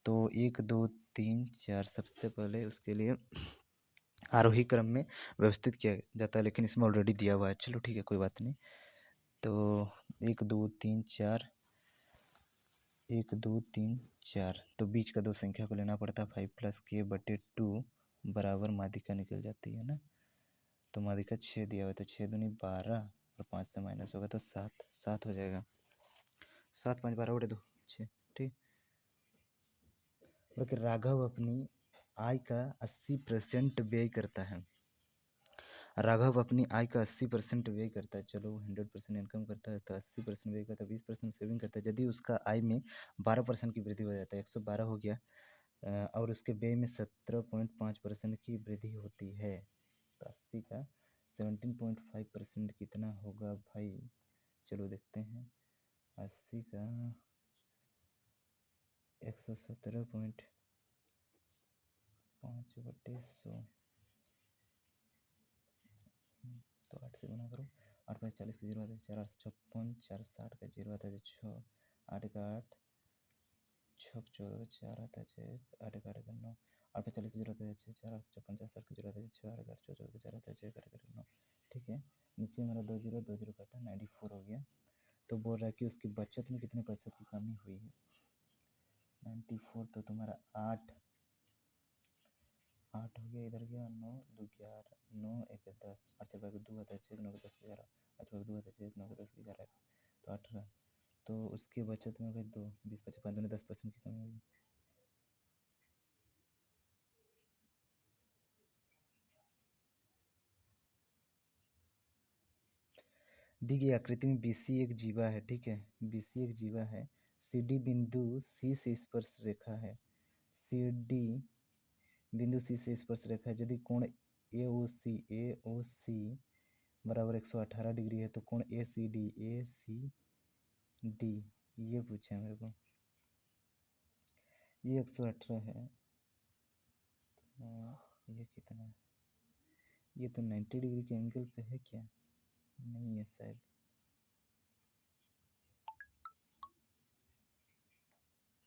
तो 1 2 3 4 सबसे पहले उसके लिए आरोही क्रम में व्यवस्थित किया जाता है, लेकिन इसमें ऑलरेडी दिया हुआ है। चलो ठीक है, कोई बात नहीं। तो 1 2 3 4 1 2 3 4, तो बीच का 2 संख्या को लेना पड़ता है। 5+k/2 बराबर माध्यिका निकल जाती है ना। तो माध्यिका 6 दिया हुआ है, तो 6 दूनी 12 और 5 से माइनस होगा तो 7 7 हो जाएगा। 7 5 12 बटे 2 6, ठीक। और राघव अपनी आय का 80% व्यय करता है। राघव अपनी आय का 80% व्यय करता है। चलो 100% इनकम करता है तो 80% व्यय करता है, 20% सेविंग करता है। यदि उसका आय में 12% की वृद्धि हो जाता है, 112 हो गया, और उसके व्यय में 17.5% की वृद्धि होती है। तो 80 का 17.5% कितना होगा भाई? चलो देखते हैं। 80 का 117.5/100, तो 8 से गुना करो। 8×40 का 0 आता है 4, 8 56, 4 60 का 0 आता है 6, 8 का 8, 6 14 4 आता है 6, 8 का 8 का 9, 8×40 का 0 आता है 6, 4 8 56, 60 का 0 आता है 6, 8 का 8 14 का 4 आता है 6, 8 का 9। ठीक है, नीचे हमारा 2 0 काटा 94 हो गया। तो बोल रहा है कि उसकी बचत में कितने प्रतिशत की कमी हुई है। 94 तो तुम्हारा 8 8 हो गया, इधर गया 9 2 11, 9 1 10, 8 4 2 आता है 6, 9 10 11, 8 4 2 आता है 6, 9 10 11, तो 18। तो उसकी बचत में भाई 2 20 25 5 दूनी 10% की कमी हुई। दी गई आकृति में BC एक जीवा है। ठीक है, BC एक जीवा है। CD बिंदु C से स्पर्श रेखा है। CD बिंदु C से स्पर्श रेखा है। यदि कोण AOC बराबर 118 डिग्री है तो कोण ACD ये पूछा है मेरे को। ये 118 है। ये कितना है? ये तो 90 डिग्री के एंगल पे है क्या? नहीं है शायद।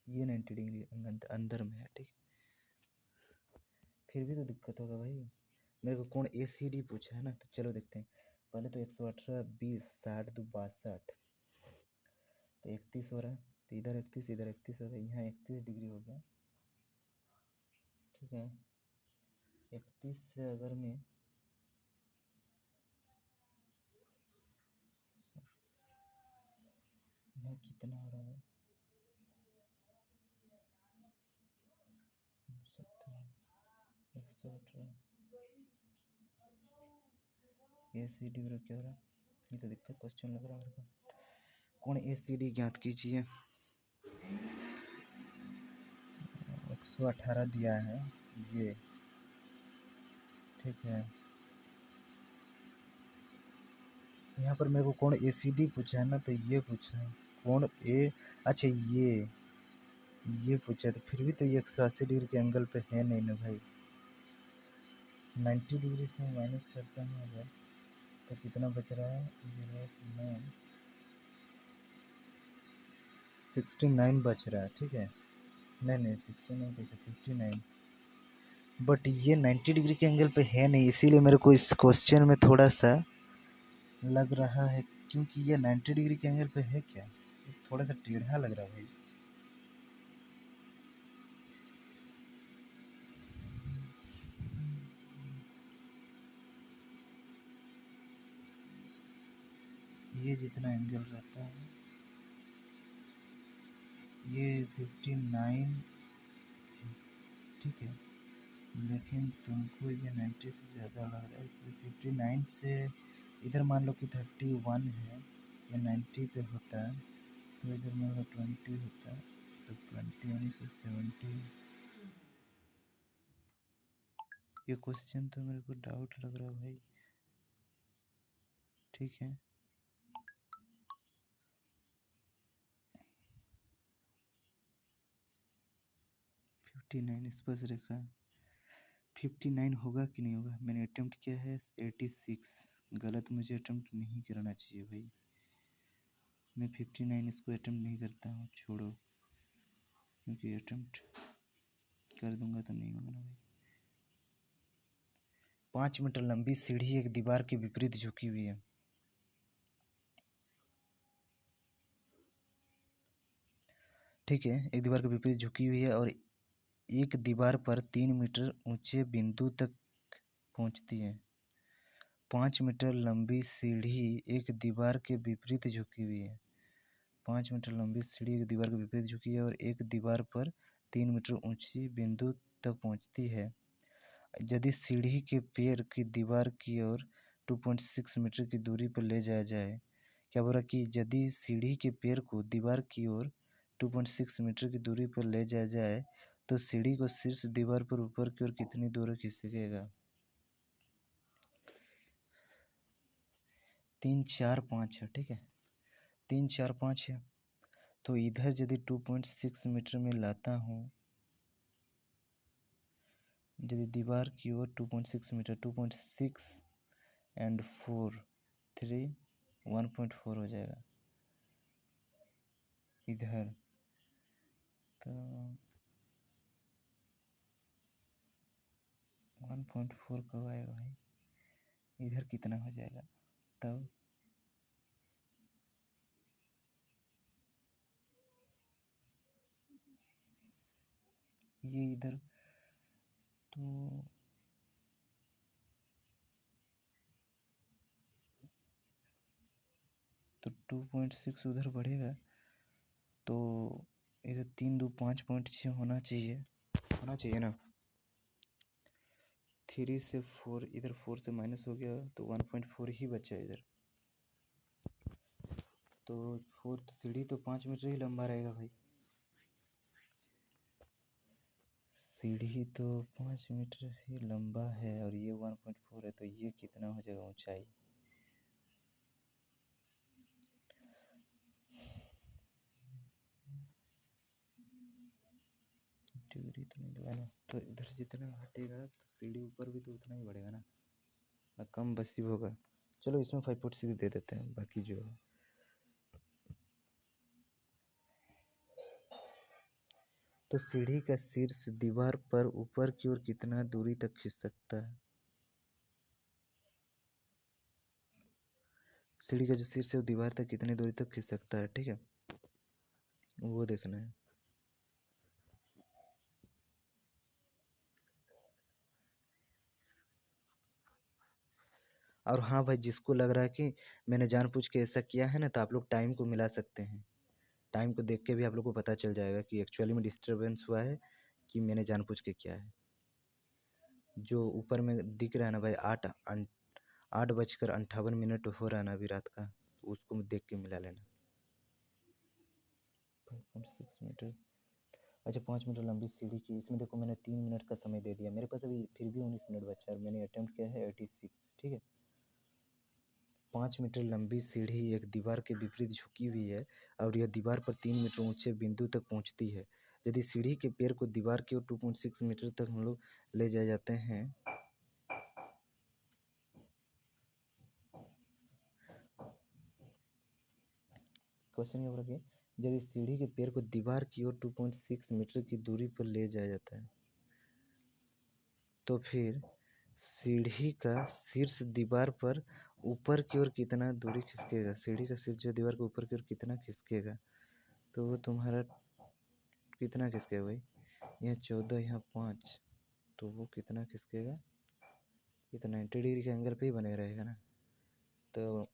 ये 90 डिग्री अंदर में है। ठीक, फिर भी तो दिक्कत होगा भाई। मेरे को कोण ACD पूछा है ना, तो चलो देखते हैं। पहले तो 118 20 60 2 62, तो 31 हो रहा है। तो इधर 31 इधर 31 हो गया, यहाँ 31 डिग्री हो गया। ठीक है, 31 से अगर मैं यहाँ कितना हो रहा है 118 ACD मेरा क्या हो रहा है? ये तो दिक्कत क्वेश्चन लग रहा है मेरे को। कोण ACD ज्ञात कीजिए। 118 दिया है ये। ठीक है, यहाँ पर मेरे को कोण ACD पूछा है ना, तो ये पूछा है कोण अच्छा ये पूछा है। तो फिर भी तो ये 180 डिग्री के एंगल पे है नहीं ना भाई। 90 डिग्री से माइनस करता हूँ अगर, तो कितना बच रहा है? 69 बच रहा है। ठीक है, नहीं 69 कैसे 59, बट ये 90 डिग्री के एंगल पे है नहीं, इसीलिए मेरे को इस क्वेश्चन में थोड़ा सा लग रहा है, क्योंकि ये 90 डिग्री के एंगल पे है क्या? ये थोड़ा सा टेढ़ा लग रहा है भाई। ये जितना एंगल रहता है ये 59, ठीक है, लेकिन तुमको ये 90 से ज़्यादा लग रहा है, इसलिए 59 से इधर मान लो कि 31 है, ये 90 पे होता है, तो इधर मान लो 20 होता है, तो 20 यानी से 70। ये क्वेश्चन तो मेरे को डाउट लग रहा है भाई। ठीक है, फिफ्टी नाइन स्पर्श रेखा 59 होगा कि नहीं होगा? मैंने अटेम्प्ट किया है 86, गलत मुझे अटेम्प्ट नहीं करना चाहिए भाई। मैं 59 इसको अटेम्प्ट नहीं करता हूँ, छोड़ो, क्योंकि अटेम्प्ट कर दूंगा तो नहीं होगा ना भाई। 5 मीटर लंबी सीढ़ी एक दीवार के विपरीत झुकी हुई है। ठीक है, एक दीवार के विपरीत झुकी हुई है और एक दीवार पर 3 मीटर ऊंचे बिंदु तक पहुंचती है। 5 मीटर लंबी सीढ़ी एक दीवार के विपरीत झुकी हुई है। 5 मीटर लंबी सीढ़ी एक दीवार के विपरीत झुकी है और एक दीवार पर 3 मीटर ऊंची बिंदु तक पहुंचती है। यदि सीढ़ी के पैर की दीवार की ओर 2.6 मीटर की दूरी पर ले जाया जाए, क्या बोला कि यदि सीढ़ी के पैर को दीवार की ओर 2.6 मीटर की दूरी पर ले जाया जाए तो सीढ़ी को शीर्ष दीवार पर ऊपर की ओर कितनी दूर खिसकेगा? 3 4 5 है, ठीक है। 3 4 5 है, तो इधर यदि 2.6 मीटर में लाता हूँ, यदि दीवार की ओर 2.6 मीटर, 2.6 एंड 4 3 1.4 हो जाएगा इधर। तो 1.4 कब आएगा भाई? इधर कितना हो जाएगा तब? ये इधर तो 2.6 उधर बढ़ेगा, तो इधर 3 2 5.6 होना चाहिए ना। 3 से 4, इधर 4 से माइनस हो गया तो 1.4 ही बचा इधर। तो 4 तो सीढ़ी तो 5 मीटर ही लंबा रहेगा भाई। सीढ़ी तो 5 मीटर ही लंबा है और ये 1.4 है, तो ये कितना हो जाएगा ऊंचाई? डिग्री तो नहीं लगाना, तो इधर जितना हटेगा तो सीढ़ी ऊपर भी तो उतना ही बढ़ेगा ना कम बस ही होगा। चलो इसमें 5.6 दे देते हैं, बाकी जो है। तो सीढ़ी का शीर्ष दीवार पर ऊपर की ओर कितना दूरी तक खिंच सकता है? सीढ़ी का जो शीर्ष है वो दीवार तक कितनी दूरी तक खिंच सकता है, ठीक है, वो देखना है। और हाँ भाई, जिसको लग रहा है कि मैंने जानबूझ के ऐसा किया है ना, तो आप लोग टाइम को मिला सकते हैं। टाइम को देख के भी आप लोग को पता चल जाएगा कि एक्चुअली में डिस्टरबेंस हुआ है कि मैंने जानबूझ के किया है। जो ऊपर में दिख रहा है ना भाई, 8:58 हो रहा है ना अभी रात का, तो उसको देख के मिला लेना। 5.6 मीटर, अच्छा 5 मीटर लंबी सीढ़ी की, इसमें देखो मैंने 3 मिनट का समय दे दिया, मेरे पास अभी फिर भी 19 मिनट बचा है और मैंने अटेम्प्ट किया है 86, ठीक है। 5 मीटर लंबी सीढ़ी एक दीवार के विपरीत झुकी हुई है और यह दीवार पर 3 मीटर ऊंचे बिंदु तक पहुंचती है। यदि सीढ़ी के पैर को दीवार की ओर 2.6 मीटर तक हम लोग ले जाए जाते हैं, क्वेश्चन ये हो रहा है कि यदि सीढ़ी के पैर को दीवार की ओर 2.6 मीटर की दूरी पर ले जाया जाता है, तो फिर सीढ़ी का शीर्ष दीवार पर ऊपर की ओर कितना दूरी खिसकेगा? सीढ़ी का शीर्ष जो दीवार के ऊपर की ओर कितना खिसकेगा, तो वो तुम्हारा कितना खिसकेगा भाई? यहाँ 14, यहाँ 5, तो वो कितना खिसकेगा? ये तो 90 डिग्री के एंगल पे ही बने रहेगा ना। तो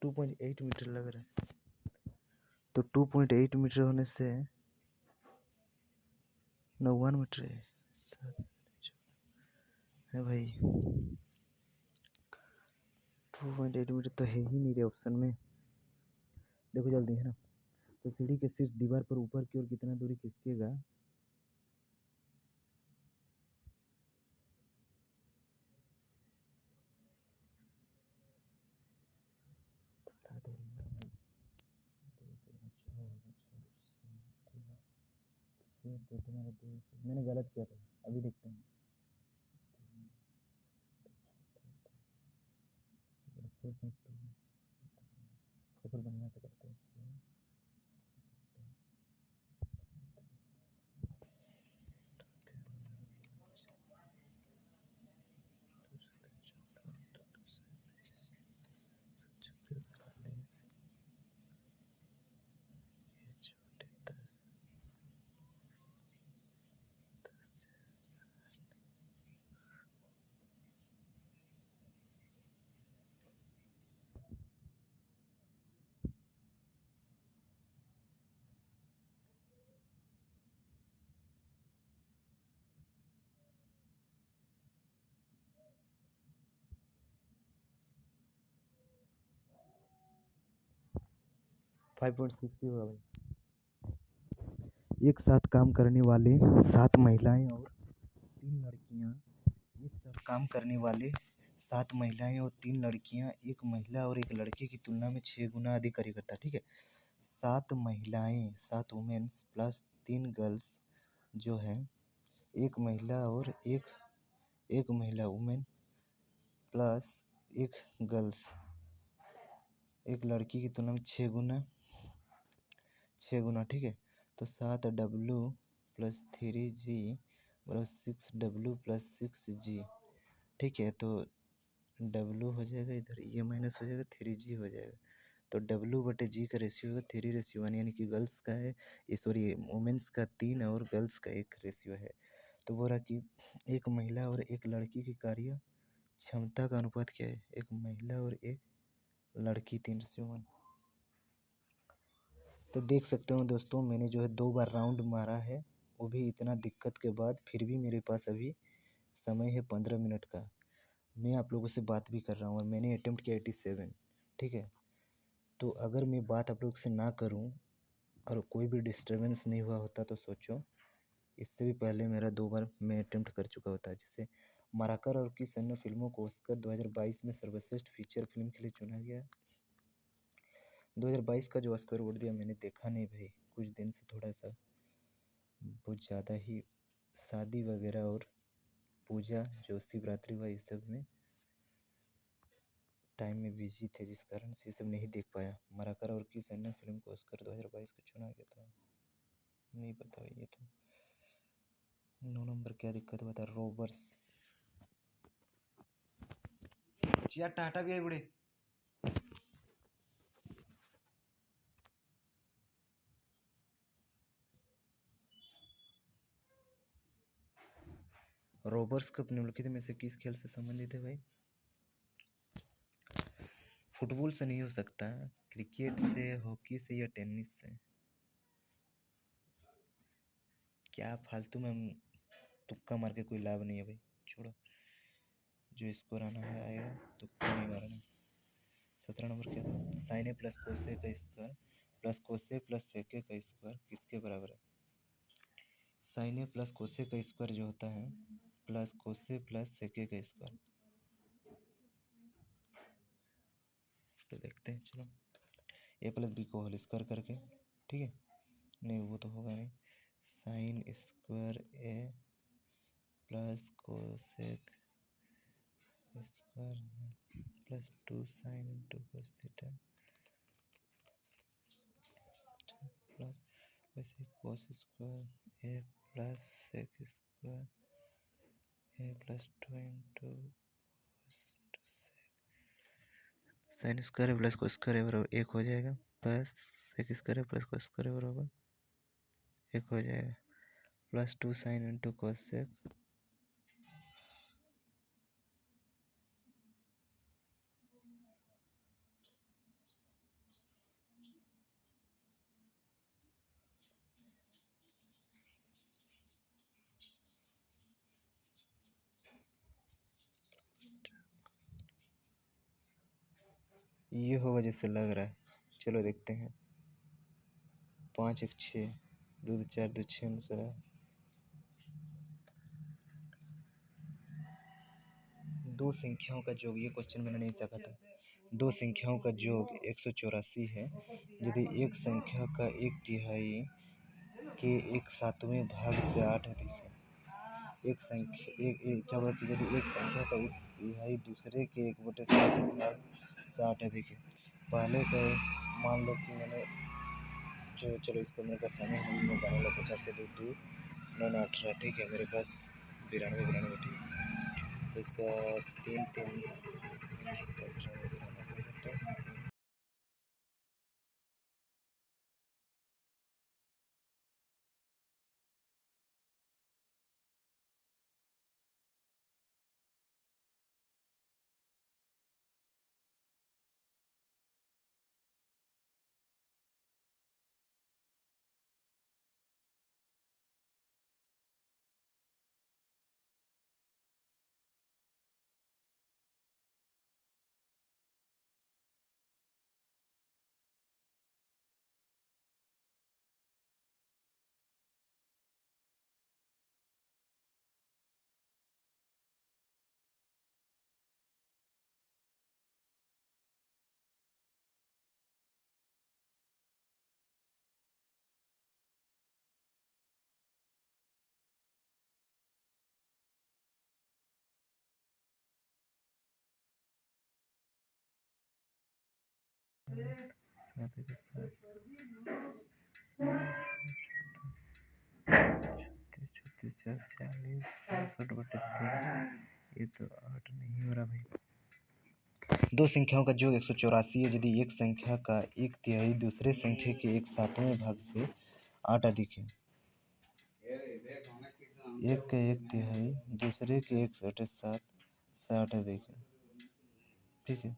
तो 2.8 मीटर लग रहा है, तो 2.8 मीटर होने से 91 मीटर है भाई। 2.8 मीटर तो है ही नहीं रे ऑप्शन में, देखो जल्दी है ना। तो सीढ़ी के शीर्ष दीवार पर ऊपर की ओर कितना दूरी खिसकेगा? मैंने गलत किया था, अभी देखते हैं। बढ़िया से करते हैं। 5.6 ही होगा भाई। एक साथ काम करने वाले 7 महिलाएं और 3 लड़कियां एक साथ काम करने वाले 7 महिलाएं और 3 लड़कियां एक महिला और एक लड़के की तुलना में 6 गुना अधिक कार्य करता है। ठीक है, 7 महिलाएं 7 वुमेन्स प्लस 3 गर्ल्स जो है एक महिला और एक महिला वुमेन प्लस एक गर्ल्स एक लड़की की तुलना में 6 गुना। ठीक है, तो 7W plus 3G plus 6W plus 6G। ठीक है, तो W हो जाएगा, इधर ये माइनस हो जाएगा, 3G हो जाएगा। तो W/G का रेशियो होगा 3:1, यानी कि गर्ल्स का है, सॉरी वुमेन्स का 3 और गर्ल्स का 1 रेशियो है। तो बोला कि एक महिला और एक लड़की की कार्य क्षमता का अनुपात क्या है? एक महिला और एक लड़की 3:1। तो देख सकते हो दोस्तों, मैंने जो है 2 बार राउंड मारा है, वो भी इतना दिक्कत के बाद, फिर भी मेरे पास अभी समय है 15 मिनट का। मैं आप लोगों से बात भी कर रहा हूँ और मैंने अटेम्प्ट किया 87। ठीक है, तो अगर मैं बात आप लोग से ना करूँ और कोई भी डिस्टर्बेंस नहीं हुआ होता तो सोचो, इससे भी पहले मेरा 2 बार मैं अटेम्प्ट कर चुका होता, जिससे मराकर और किस अन्य फिल्मों को ऑस्कर 2022 में सर्वश्रेष्ठ फीचर फिल्म के लिए चुना गया। 2022 का जो ऑस्कर अवार्ड दिया मैंने देखा नहीं भाई, कुछ दिन से थोड़ा सा बहुत ज़्यादा ही शादी वगैरह और पूजा जो शिवरात्रि हुआ इस सब में टाइम में बिजी थे, जिस कारण से ये सब नहीं देख पाया। मराकर और किस अन्य फिल्म को ऑस्कर 2022 को चुना गया था, नहीं पता ये तो। 9 नंबर क्या दिक्कत हुआ था? रोबर्स यार, टाटा भी आई बड़े। रोबर्स कप निम्नलिखित में से किस खेल से संबंधित है भाई? फुटबॉल से नहीं हो सकता, क्रिकेट से, हॉकी से या टेनिस से। क्या फालतू में तुक्का मार के कोई लाभ नहीं है भाई, छोड़ो। जो स्कोर आना है आएगा, तुक्का नहीं मारना। 17 नंबर क्या था? साइन ए प्लस कोसे का स्क्वायर प्लस कोसे प्लस सेके का स्क्वायर किसके बराबर है? साइन ए प्लस कोसे का स्क्वायर जो होता है प्लस कोसे प्लस सेके का स्क्वायर। तो देखते हैं, चलो ए प्लस बी को होल स्क्वायर करके। ठीक है, नहीं वो तो होगा नहीं। Sine square A plus cosec square plus 2 sine into cos theta plus वैसे cos square A plus sec square A plus 2 into sine square plus cos square बराबर 1 हो जाएगा, plus sec square plus cos square बराबर 1 हो जाएगा, plus 2 sine into cosec. ये होगा जैसे लग रहा है, चलो देखते हैं। 5 1 6 2 2 4 2 6 अनुसार है। दो संख्याओं का योग, ये क्वेश्चन मैंने नहीं सका था। दो संख्याओं का योग 184 है, यदि एक संख्या का 1/3 के 1/7वें भाग से 8 अधिक है। एक संख्या क्या बोला कि यदि एक संख्या का 1/3 दूसरे के 1/7 भाग से 8 अधिक है। पहले का मान लो कि मैंने जो, चलो इसको मेरे पास समय है, मैं गाने लगा 4 से 2 2 9 9 18। ठीक है, मेरे पास 92 ठीक है, तो इसका 3 3 सात के साथ छत्तीस चार 40 61 बटे 3। ये तो 8 नहीं हो रहा भाई। दो संख्याओं का योग 184 है यदि एक संख्या का एक तिहाई दूसरे संख्या के एक सातवें भाग से 8 अधिक है। एक का एक तिहाई दूसरे के 1/7 से 8 अधिक है। ठीक है।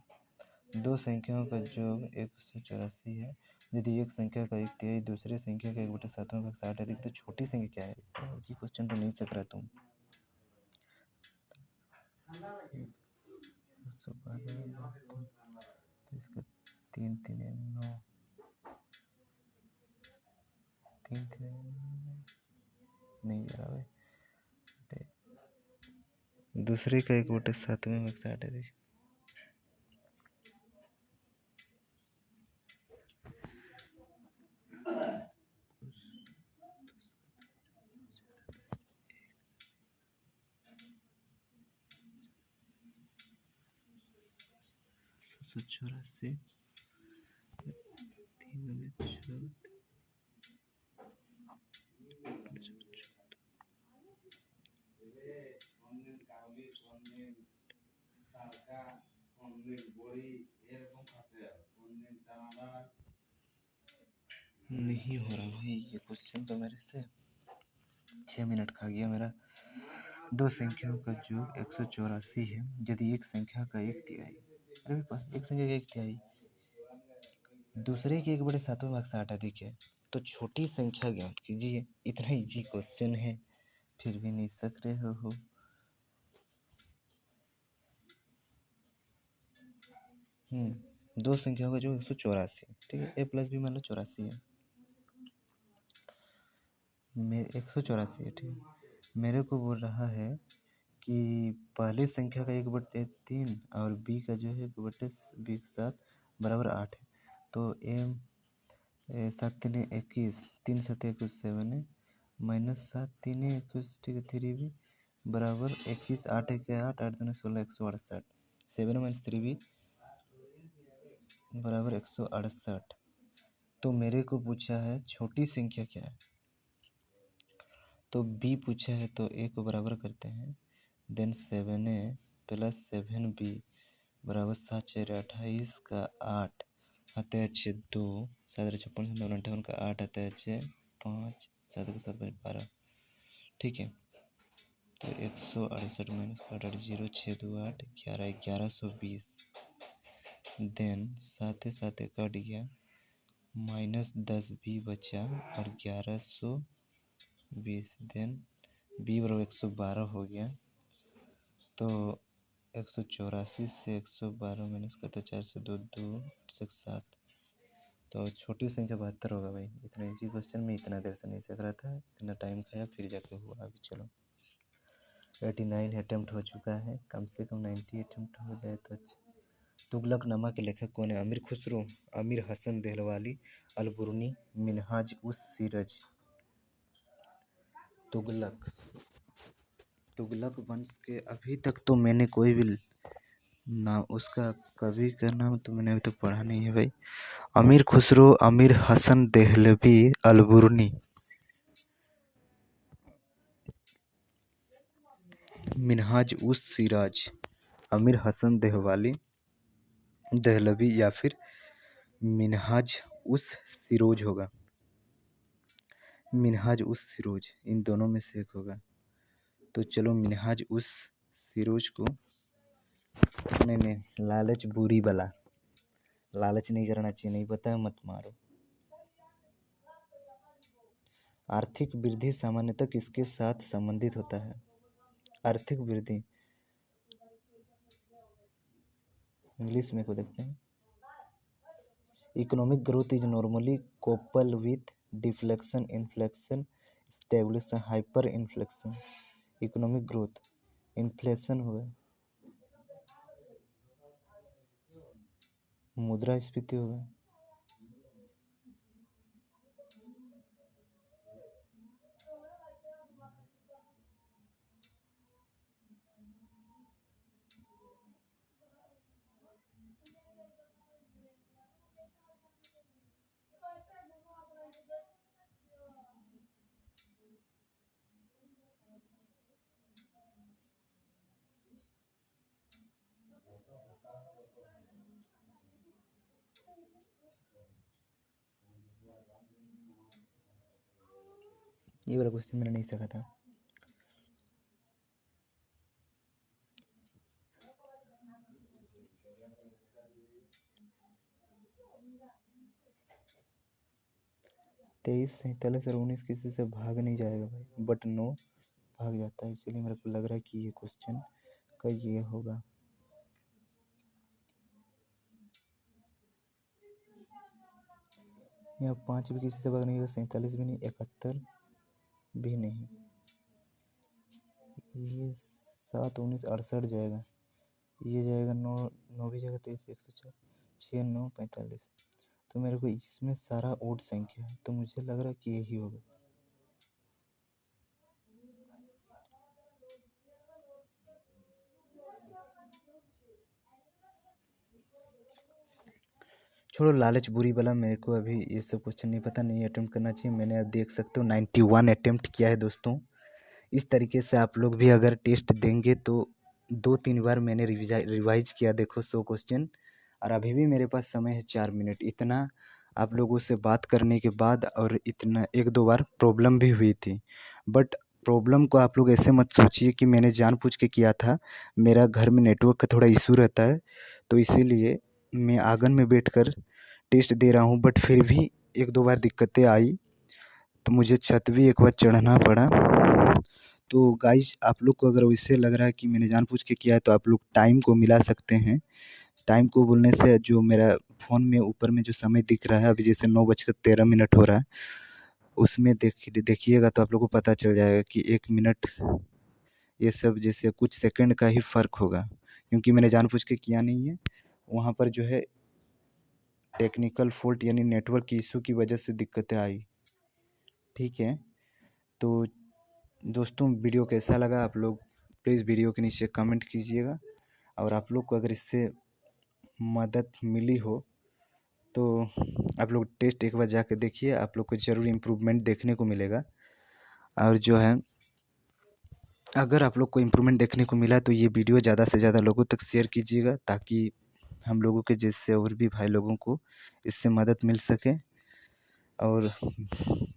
दो संख्याओं का योग 184 है यदि एक संख्या का एक तिहाई दूसरे संख्या का 1/7 भाग से 8 अधिक। तो छोटी संख्या क्या है? ये क्वेश्चन तो नहीं सक रहा तुम। 112 तो इसका 3 3 9 3 3 नहीं आ रहा भाई। दूसरे का 1/7 भाग से 8 अधिक। चौरासी 3 नहीं हो रहा भाई ये क्वेश्चन तो मेरे से 6 मिनट खा गया मेरा। दो संख्याओं का योग 184 है यदि एक संख्या का एक तिहाई एक संख्या का एक तिहाई दूसरे के 1/7 भाग से 8 अधिक है। तो छोटी संख्या ज्ञात कीजिए। इतना इजी क्वेश्चन है फिर भी नहीं सक रहे हो। दो संख्याओं का जो 184 ठीक है। a प्लस बी मान लो 84 है। 184 है ठीक है। मेरे को बोल रहा है कि पहली संख्या का 1/3 और b का जो है 1/7 बराबर 8 है। तो m 7 3 21 3 7 21 7 है माइनस 7 3 21 ठीक है 3b बराबर 21 8 1 8 8 2 16 168 7 माइनस 3b बराबर 168। तो मेरे को पूछा है छोटी संख्या क्या है। तो b पूछा है तो a को बराबर करते हैं देन 7a प्लस 7b बराबर 7 4 28 का 8 आता है 6 2 7 56 57 58 का 8 आता है 6 5 7 का 7 12 ठीक है। तो 168 माइनस का 8 0 6 2 8 11 1120 देन 7 7 कट गया माइनस 10 भी बचा और 1120 देन बी बराबर 112 हो गया। तो 184 से 112 माइनस करते 4 से 2 2 से 7 तो छोटी संख्या 72 होगा भाई। इतना इजी क्वेश्चन में इतना देर से नहीं सीख रहा था इतना टाइम खाया फिर जाके हुआ। अभी चलो 89 अटेम्प्ट हो चुका है कम से कम 90 अटेम्प्ट हो जाए तो अच्छा। तुगलकनामा के लेखक कौन है? अमीर खुसरो अमीर हसन देहलवाली अलबुर्नी मिनहाज उस सीरज। तुगलक वंश के अभी तक तो मैंने कोई भी ना उसका कवि का नाम तो मैंने अभी तक पढ़ा नहीं है भाई। अमीर खुसरो अमीर हसन देहलवी अलबुर्नी मिनहाज उस सिराज। अमीर हसन देहलवी या फिर मिनहाज उस सिरोज होगा। मिनहाज उस सिरोज इन दोनों में से एक होगा। तो चलो मिनहाज उस सिरोज को नहीं लालच बुरी बला लालच नहीं करना चाहिए। नहीं पता है मत मारो। आर्थिक वृद्धि सामान्यतः किसके साथ संबंधित होता है? आर्थिक वृद्धि इंग्लिश में को देखते हैं। Economic growth is normally coupled with deflation inflation stagflation hyper inflation. Economic growth inflation होगा मुद्रास्फीति होगा। ये वाला क्वेश्चन मैंने नहीं सीखा था। तेईस, सैंतालीस और 19 किसी से भाग नहीं जाएगा भाई, बट नो भाग जाता है, इसीलिए मेरे को लग रहा है कि ये क्वेश्चन का ये होगा। यहाँ 5 भी किसी से भाग नहीं जाएगा, 47 भी नहीं, 71 भी नहीं, ये 7, 19, 68 जाएगा, ये जाएगा 9, 9 भी जाएगा, 23, 104, 6, 9, 45। तो मेरे को इसमें सारा ओड संख्या है, तो मुझे लग रहा है कि यही होगा। छोड़ो लालच बुरी बला, मेरे को अभी ये सब क्वेश्चन नहीं पता, नहीं अटेम्प्ट करना चाहिए। मैंने अब देख सकते हो 91 अटेम्प्ट किया है दोस्तों। इस तरीके से आप लोग भी अगर टेस्ट देंगे तो 2-3 बार मैंने रिवाइज किया, देखो 100 क्वेश्चन, और अभी भी मेरे पास समय है 4 मिनट। इतना आप लोगों से बात करने के बाद और इतना 1-2 बार प्रॉब्लम भी हुई थी, बट प्रॉब्लम को आप लोग ऐसे मत सोचिए कि मैंने जानबूझ के किया था। मेरा घर में नेटवर्क का थोड़ा इशू रहता है, तो इसीलिए मैं आंगन में बैठकर टेस्ट दे रहा हूँ, बट फिर भी 1-2 बार दिक्कतें आई, तो मुझे छत भी एक बार चढ़ना पड़ा। तो गाइस आप लोग को अगर इससे लग रहा है कि मैंने जानबूझ के किया है, तो आप लोग टाइम को मिला सकते हैं। टाइम को बोलने से जो मेरा फ़ोन में ऊपर में जो समय दिख रहा है, अभी जैसे 9:13 हो रहा है, उसमें देखिएगा तो आप लोग को पता चल जाएगा कि 1 मिनट ये सब जैसे कुछ सेकंड का ही फ़र्क होगा, क्योंकि मैंने जानबूझ के किया नहीं है। वहाँ पर जो है टेक्निकल फ़ॉल्ट यानी नेटवर्क की इश्यू की वजह से दिक्कतें आई, ठीक है। तो दोस्तों वीडियो कैसा लगा आप लोग प्लीज़ वीडियो के नीचे कमेंट कीजिएगा, और आप लोग को अगर इससे मदद मिली हो तो आप लोग टेस्ट एक बार जाके देखिए, आप लोग को ज़रूर इम्प्रूवमेंट देखने को मिलेगा। और जो है अगर आप लोग को इम्प्रूवमेंट देखने को मिला तो ये वीडियो ज़्यादा से ज़्यादा लोगों तक शेयर कीजिएगा, ताकि हम लोगों के जैसे और भी भाई लोगों को इससे मदद मिल सके। और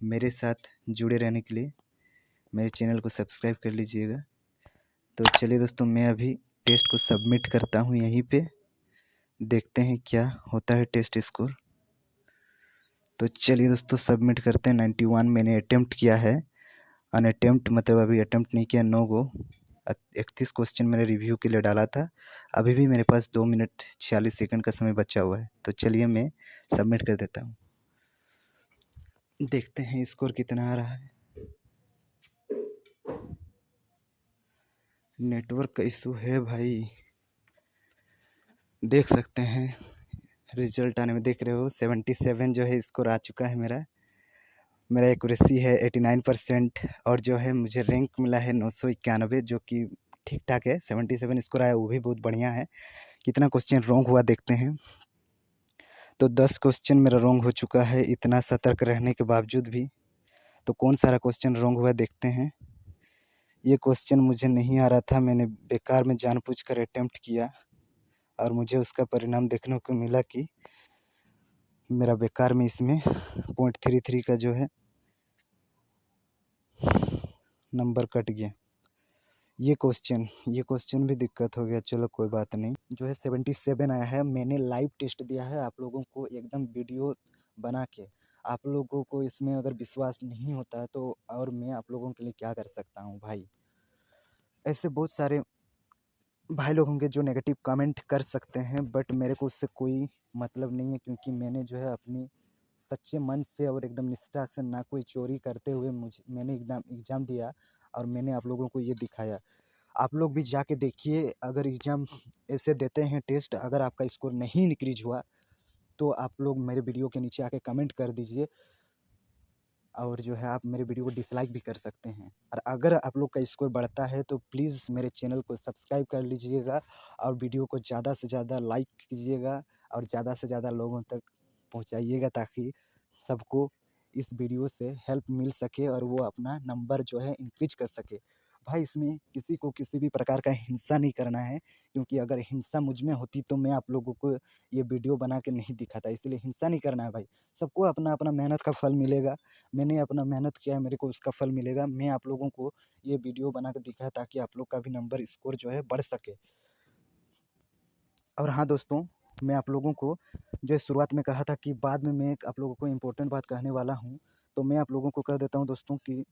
मेरे साथ जुड़े रहने के लिए मेरे चैनल को सब्सक्राइब कर लीजिएगा। तो चलिए दोस्तों, मैं अभी टेस्ट को सबमिट करता हूँ यहीं पे, देखते हैं क्या होता है टेस्ट स्कोर। तो चलिए दोस्तों सबमिट करते हैं। 91 मैंने अटेम्प्ट किया है, अनअटेम्प्ट मतलब अभी अटेम्प्ट नहीं किया, 9 गो। 31 क्वेश्चन मैंने रिव्यू के लिए डाला था, अभी भी मेरे पास 2 मिनट 46 सेकंड का समय बचा हुआ है। तो चलिए मैं सबमिट कर देता हूँ, देखते हैं स्कोर कितना आ रहा है। नेटवर्क का इशू है भाई, देख सकते हैं रिजल्ट आने में, देख रहे हो 77 जो है स्कोर आ चुका है मेरा। मेरा एक्यूरेसी है 89%, और जो है मुझे रैंक मिला है 991, जो कि ठीक ठाक है। 77 स्कोर आया, वो भी बहुत बढ़िया है। कितना क्वेश्चन रॉन्ग हुआ देखते हैं। तो 10 क्वेश्चन मेरा रॉन्ग हो चुका है, इतना सतर्क रहने के बावजूद भी। तो कौन सारा क्वेश्चन रॉन्ग हुआ देखते हैं। ये क्वेश्चन मुझे नहीं आ रहा था, मैंने बेकार में जानबूझकर अटेम्प्ट किया, और मुझे उसका परिणाम देखने को मिला कि मेरा बेकार में इसमें 0.33 का जो है नंबर कट गया। ये क्वेश्चन भी दिक्कत हो गया, चलो कोई बात नहीं। जो है 77 आया है, मैंने लाइव टेस्ट दिया है आप लोगों को एकदम वीडियो बना के। आप लोगों को इसमें अगर विश्वास नहीं होता है तो और मैं आप लोगों के लिए क्या कर सकता हूँ भाई। ऐसे बहुत सारे भाई लोग होंगे जो नेगेटिव कमेंट कर सकते हैं, बट मेरे को उससे कोई मतलब नहीं है, क्योंकि मैंने जो है अपनी सच्चे मन से और एकदम निष्ठा से, ना कोई चोरी करते हुए मैंने एग्ज़ाम दिया, और मैंने आप लोगों को ये दिखाया। आप लोग भी जाके देखिए, अगर एग्ज़ाम ऐसे देते हैं टेस्ट, अगर आपका स्कोर नहीं इंक्रीज हुआ तो आप लोग मेरे वीडियो के नीचे आके कमेंट कर दीजिए, और जो है आप मेरे वीडियो को डिसलाइक भी कर सकते हैं। और अगर आप लोग का स्कोर बढ़ता है तो प्लीज़ मेरे चैनल को सब्सक्राइब कर लीजिएगा, और वीडियो को ज़्यादा से ज़्यादा लाइक कीजिएगा, और ज़्यादा से ज़्यादा लोगों तक पहुँचाइएगा, ताकि सबको इस वीडियो से हेल्प मिल सके और वो अपना नंबर जो है इंक्रीज कर सके। भाई इसमें किसी को किसी भी प्रकार का हिंसा नहीं करना है, क्योंकि अगर हिंसा मुझ में होती तो मैं आप लोगों को ये वीडियो बना के नहीं दिखाता। इसलिए हिंसा नहीं करना है भाई। सबको अपना-अपना मेहनत का फल मिलेगा। मैंने अपना मेहनत किया है, मेरे को उसका फल मिलेगा। मैं आप लोगों को ये वीडियो बना के दिखाया ताकि आप लोग का भी नंबर स्कोर जो है बढ़ सके। और हाँ दोस्तों, मैं आप लोगों को जो शुरुआत में कहा था कि बाद में मैं एक आप लोगों को इम्पोर्टेंट बात कहने वाला हूँ, तो मैं आप लोगों को कह देता हूँ दोस्तों कि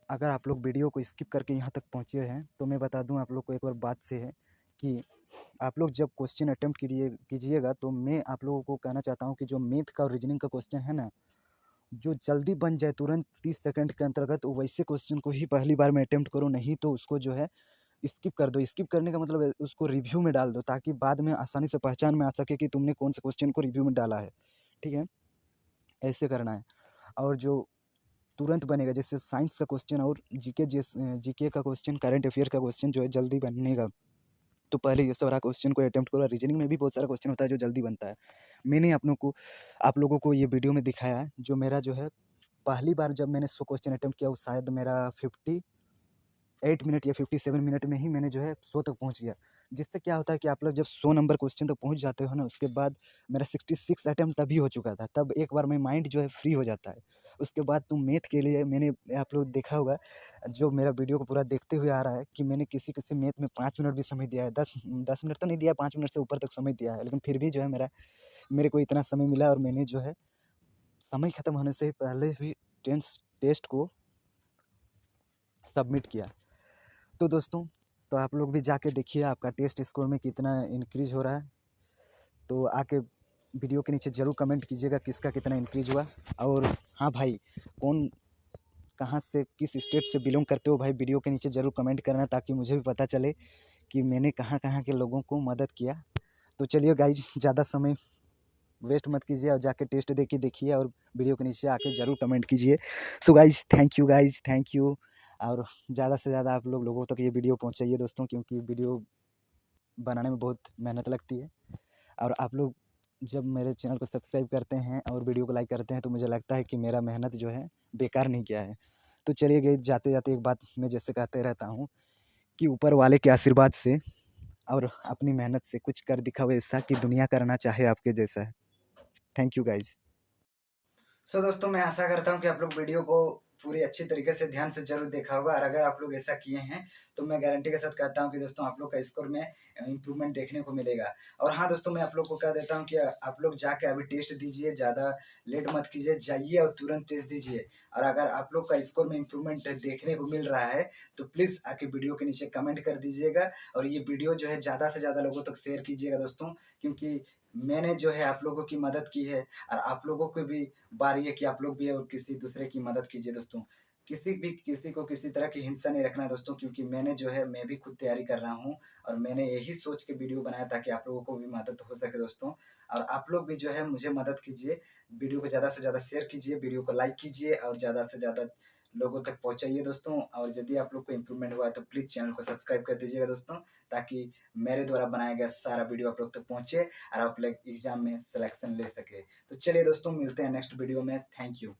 अगर आप लोग वीडियो को स्किप करके यहाँ तक पहुँचे हैं, तो मैं बता दूँ आप लोग को एक और बात से है कि आप लोग जब क्वेश्चन अटेम्प्ट कीजिएगा, तो मैं आप लोगों को कहना चाहता हूँ कि जो मैथ का और रीजनिंग का क्वेश्चन है ना, जो जल्दी बन जाए तुरंत 30 सेकंड के अंतर्गत, वैसे क्वेश्चन को ही पहली बार में अटेम्प्ट करो, नहीं तो उसको जो है स्किप कर दो। स्किप करने का मतलब है उसको रिव्यू में डाल दो, ताकि बाद में आसानी से पहचान में आ सके कि तुमने कौन से क्वेश्चन को रिव्यू में डाला है। ठीक है, ऐसे करना है। और जो तुरंत बनेगा, जैसे साइंस का क्वेश्चन और जीके का क्वेश्चन, करंट अफेयर का क्वेश्चन जो है जल्दी बनेगा, तो पहले ये सारा क्वेश्चन को अटेम्प्ट करो। रीजनिंग में भी बहुत सारा क्वेश्चन होता है जो जल्दी बनता है। मैंने आप लोगों को ये वीडियो में दिखाया है। जो मेरा जो है पहली बार जब मैंने 100 क्वेश्चन अटेम्प्ट किया, वो शायद मेरा 58 मिनट या 57 मिनट में ही मैंने जो है 100 तक पहुँच गया। जिससे क्या होता है कि आप लोग जब 100 नंबर क्वेश्चन तक पहुँच जाते हो ना, उसके बाद मेरा 66 अटेम्प्ट तभी हो चुका था। तब एक बार में माइंड जो है फ्री हो जाता है। उसके बाद तुम मैथ के लिए मैंने आप लोग देखा होगा, जो मेरा वीडियो को पूरा देखते हुए आ रहा है, कि मैंने किसी मैथ में 5 मिनट भी समय दिया है। 10 मिनट तो नहीं दिया, 5 मिनट से ऊपर तक समय दिया है। लेकिन फिर भी जो है मेरे को इतना समय मिला, और मैंने जो है समय खत्म होने से पहले ही टेस्ट को सबमिट किया। तो दोस्तों, तो आप लोग भी जाके देखिए आपका टेस्ट स्कोर में कितना इंक्रीज हो रहा है। तो आके वीडियो के नीचे ज़रूर कमेंट कीजिएगा किसका कितना इंक्रीज हुआ। और हाँ भाई, कौन कहाँ से किस स्टेट से बिलोंग करते हो भाई, वीडियो के नीचे ज़रूर कमेंट करना, ताकि मुझे भी पता चले कि मैंने कहाँ कहाँ के लोगों को मदद किया। तो चलिए गाइज, ज़्यादा समय वेस्ट मत कीजिए और जाके टेस्ट दे के देखिए, और वीडियो के नीचे आके ज़रूर कमेंट कीजिए। So guys, thank you guys, thank you. और ज़्यादा से ज़्यादा आप लोगों तक ये वीडियो पहुँचाइए दोस्तों, क्योंकि वीडियो बनाने में बहुत मेहनत लगती है। और आप लोग जब मेरे चैनल को सब्सक्राइब करते हैं और वीडियो को लाइक करते हैं, तो मुझे लगता है कि मेरा मेहनत जो है बेकार नहीं गया है। तो चलिए गाइस, जाते जाते एक बात मैं जैसे कहते रहता हूँ कि ऊपर वाले के आशीर्वाद से और अपनी मेहनत से कुछ कर दिखाओ ऐसा कि दुनिया करना चाहे आपके जैसा। Thank you guys. सो दोस्तों, मैं आशा करता हूँ कि आप लोग वीडियो को पूरी अच्छी तरीके से ध्यान से जरूर देखा होगा, और अगर आप लोग ऐसा किए हैं तो मैं गारंटी के साथ कहता हूँ कि दोस्तों आप लोग का स्कोर में इंप्रूवमेंट देखने को मिलेगा। और हाँ दोस्तों, मैं आप लोग को कह देता हूँ कि आप लोग जाके अभी टेस्ट दीजिए, ज़्यादा लेट मत कीजिए, जाइए और तुरंत टेस्ट दीजिए। और अगर आप लोग का स्कोर में इंप्रूवमेंट देखने को मिल रहा है, तो प्लीज़ आके वीडियो के नीचे कमेंट कर दीजिएगा, और ये वीडियो जो है ज़्यादा से ज़्यादा लोगों तक शेयर कीजिएगा दोस्तों, क्योंकि मैंने जो है आप लोगों की मदद की है, और आप लोगों को भी बारी है कि आप लोग भी और किसी दूसरे की मदद कीजिए दोस्तों। किसी को किसी तरह की हिंसा नहीं रखना दोस्तों, क्योंकि मैंने जो है मैं भी खुद तैयारी कर रहा हूँ, और मैंने यही सोच के वीडियो बनाया ताकि आप लोगों को भी मदद हो सके दोस्तों। और आप लोग भी जो है मुझे मदद कीजिए, वीडियो को ज़्यादा से ज़्यादा शेयर कीजिए, वीडियो को लाइक कीजिए, और ज़्यादा से ज़्यादा लोगों तक पहुँचाइए दोस्तों। और यदि आप लोग को इम्प्रूवमेंट हुआ है तो प्लीज़ चैनल को सब्सक्राइब कर दीजिएगा दोस्तों, ताकि मेरे द्वारा बनाया गया सारा वीडियो आप लोग तक पहुँचे और आप लोग एग्जाम में सिलेक्शन ले सके। तो चलिए दोस्तों, मिलते हैं नेक्स्ट वीडियो में। Thank you.